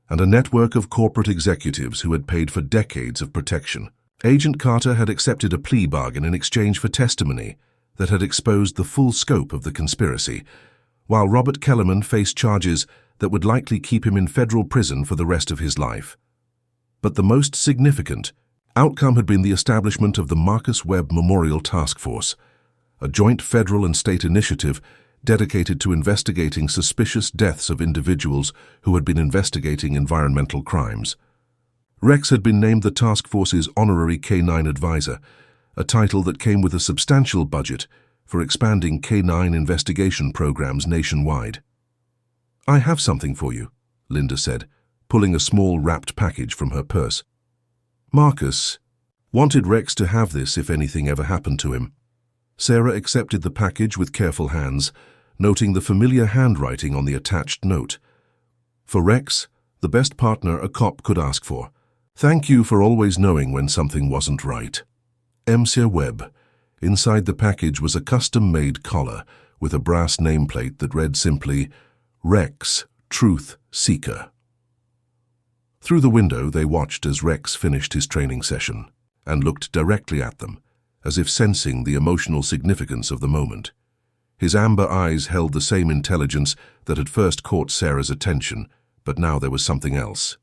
and a network of corporate executives who had paid for decades of protection. Agent Carter had accepted a plea bargain in exchange for testimony that had exposed the full scope of the conspiracy, while Robert Kellerman faced charges that would likely keep him in federal prison for the rest of his life. But the most significant outcome had been the establishment of the Marcus Webb Memorial Task Force, a joint federal and state initiative dedicated to investigating suspicious deaths of individuals who had been investigating environmental crimes. Rex had been named the task force's honorary K9 advisor, a title that came with a substantial budget for expanding K9 investigation programs nationwide. I have something for you, Linda said, pulling a small wrapped package from her purse. Marcus wanted Rex to have this if anything ever happened to him. Sarah accepted the package with careful hands, noting the familiar handwriting on the attached note. For Rex, the best partner a cop could ask for. Thank you for always knowing when something wasn't right. M. Sir Webb, Inside the package was a custom-made collar with a brass nameplate that read simply, Rex, Truth Seeker. Through the window, they watched as Rex finished his training session and looked directly at them, as if sensing the emotional significance of the moment. His amber eyes held the same intelligence that had first caught Sarah's attention, but now there was something else.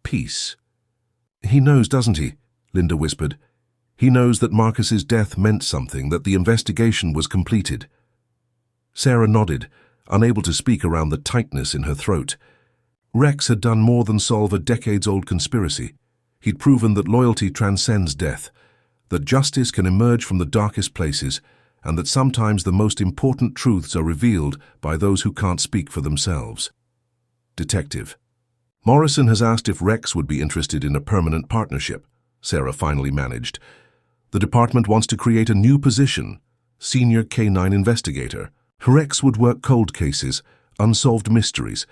Peace. "He knows, doesn't he?" Linda whispered. "He knows that Marcus's death meant something, that the investigation was completed." Sarah nodded, unable to speak around the tightness in her throat. Rex had done more than solve a decades-old conspiracy. He'd proven that loyalty transcends death, that justice can emerge from the darkest places, and that sometimes the most important truths are revealed by those who can't speak for themselves. Detective. "Morrison has asked if Rex would be interested in a permanent partnership," Sarah finally managed. "The department wants to create a new position, Senior K9 Investigator. Rex would work cold cases, unsolved mysteries,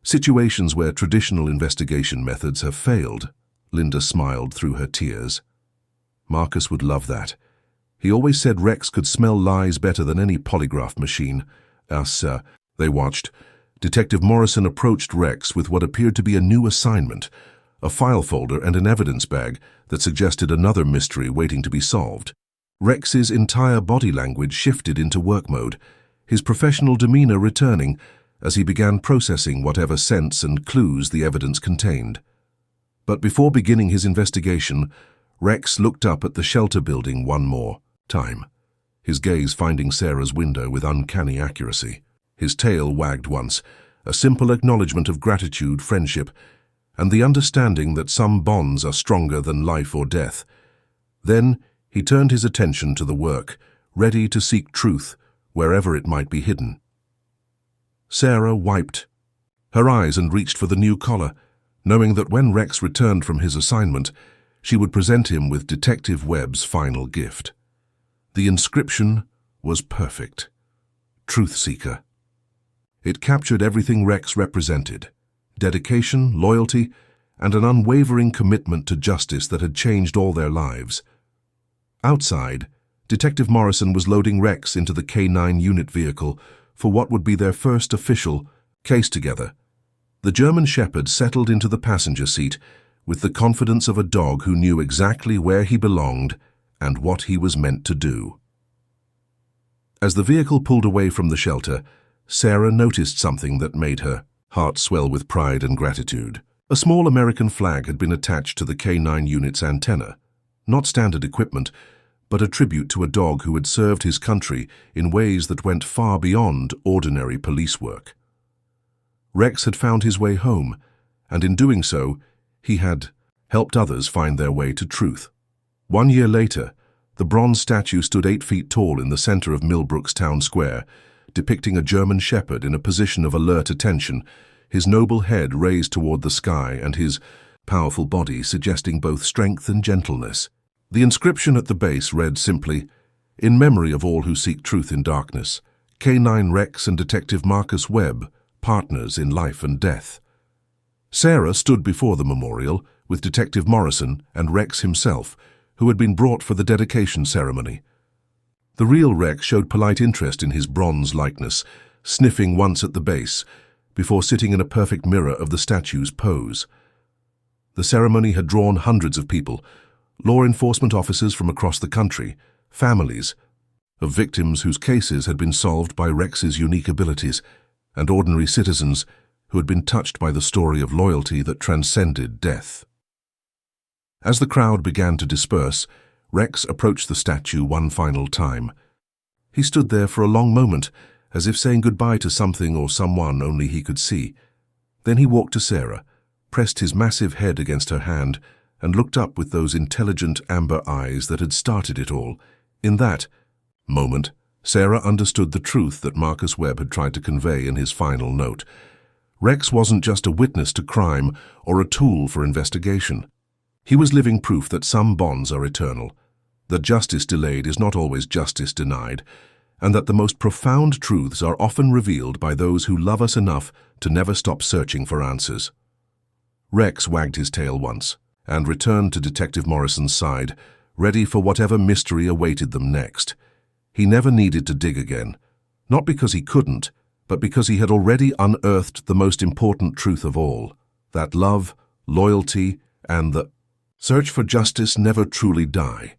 situations where traditional investigation methods have failed." Linda smiled through her tears. "Marcus would love that. He always said Rex could smell lies better than any polygraph machine." They watched. Detective Morrison approached Rex with what appeared to be a new assignment, a file folder and an evidence bag that suggested another mystery waiting to be solved. Rex's entire body language shifted into work mode, his professional demeanor returning as he began processing whatever scents and clues the evidence contained. But before beginning his investigation, Rex looked up at the shelter building one more time, his gaze finding Sarah's window with uncanny accuracy. His tail wagged once, a simple acknowledgement of gratitude, friendship, and the understanding that some bonds are stronger than life or death. Then he turned his attention to the work, ready to seek truth wherever it might be hidden. Sarah wiped her eyes and reached for the new collar, knowing that when Rex returned from his assignment, she would present him with Detective Webb's final gift. The inscription was perfect. Truth Seeker. It captured everything Rex represented: dedication, loyalty, and an unwavering commitment to justice that had changed all their lives. Outside, Detective Morrison was loading Rex into the K9 unit vehicle for what would be their first official case together. The German Shepherd settled into the passenger seat with the confidence of a dog who knew exactly where he belonged and what he was meant to do. As the vehicle pulled away from the shelter, Sarah noticed something that made her heart swell with pride and gratitude. A small American flag had been attached to the K9 unit's antenna. Not standard equipment, but a tribute to a dog who had served his country in ways that went far beyond ordinary police work. Rex had found his way home, and in doing so, he had helped others find their way to truth. 1 year later, the bronze statue stood 8 feet tall in the center of Millbrook's town square, depicting a German shepherd in a position of alert attention, his noble head raised toward the sky and his powerful body suggesting both strength and gentleness. The inscription at the base read simply, "In memory of all who seek truth in darkness, K9 Rex and Detective Marcus Webb, partners in life and death." Sarah stood before the memorial with Detective Morrison and Rex himself, who had been brought for the dedication ceremony. The real Rex showed polite interest in his bronze likeness, sniffing once at the base, before sitting in a perfect mirror of the statue's pose. The ceremony had drawn hundreds of people, law enforcement officers from across the country, families of victims whose cases had been solved by Rex's unique abilities, and ordinary citizens who had been touched by the story of loyalty that transcended death. As the crowd began to disperse, Rex approached the statue one final time. He stood there for a long moment, as if saying goodbye to something or someone only he could see. Then he walked to Sarah, pressed his massive head against her hand, and looked up with those intelligent amber eyes that had started it all. In that moment, Sarah understood the truth that Marcus Webb had tried to convey in his final note. Rex wasn't just a witness to crime or a tool for investigation. He was living proof that some bonds are eternal, that justice delayed is not always justice denied, and that the most profound truths are often revealed by those who love us enough to never stop searching for answers. Rex wagged his tail once and returned to Detective Morrison's side, ready for whatever mystery awaited them next. He never needed to dig again, not because he couldn't, but because he had already unearthed the most important truth of all, that love, loyalty, and the search for justice never truly die.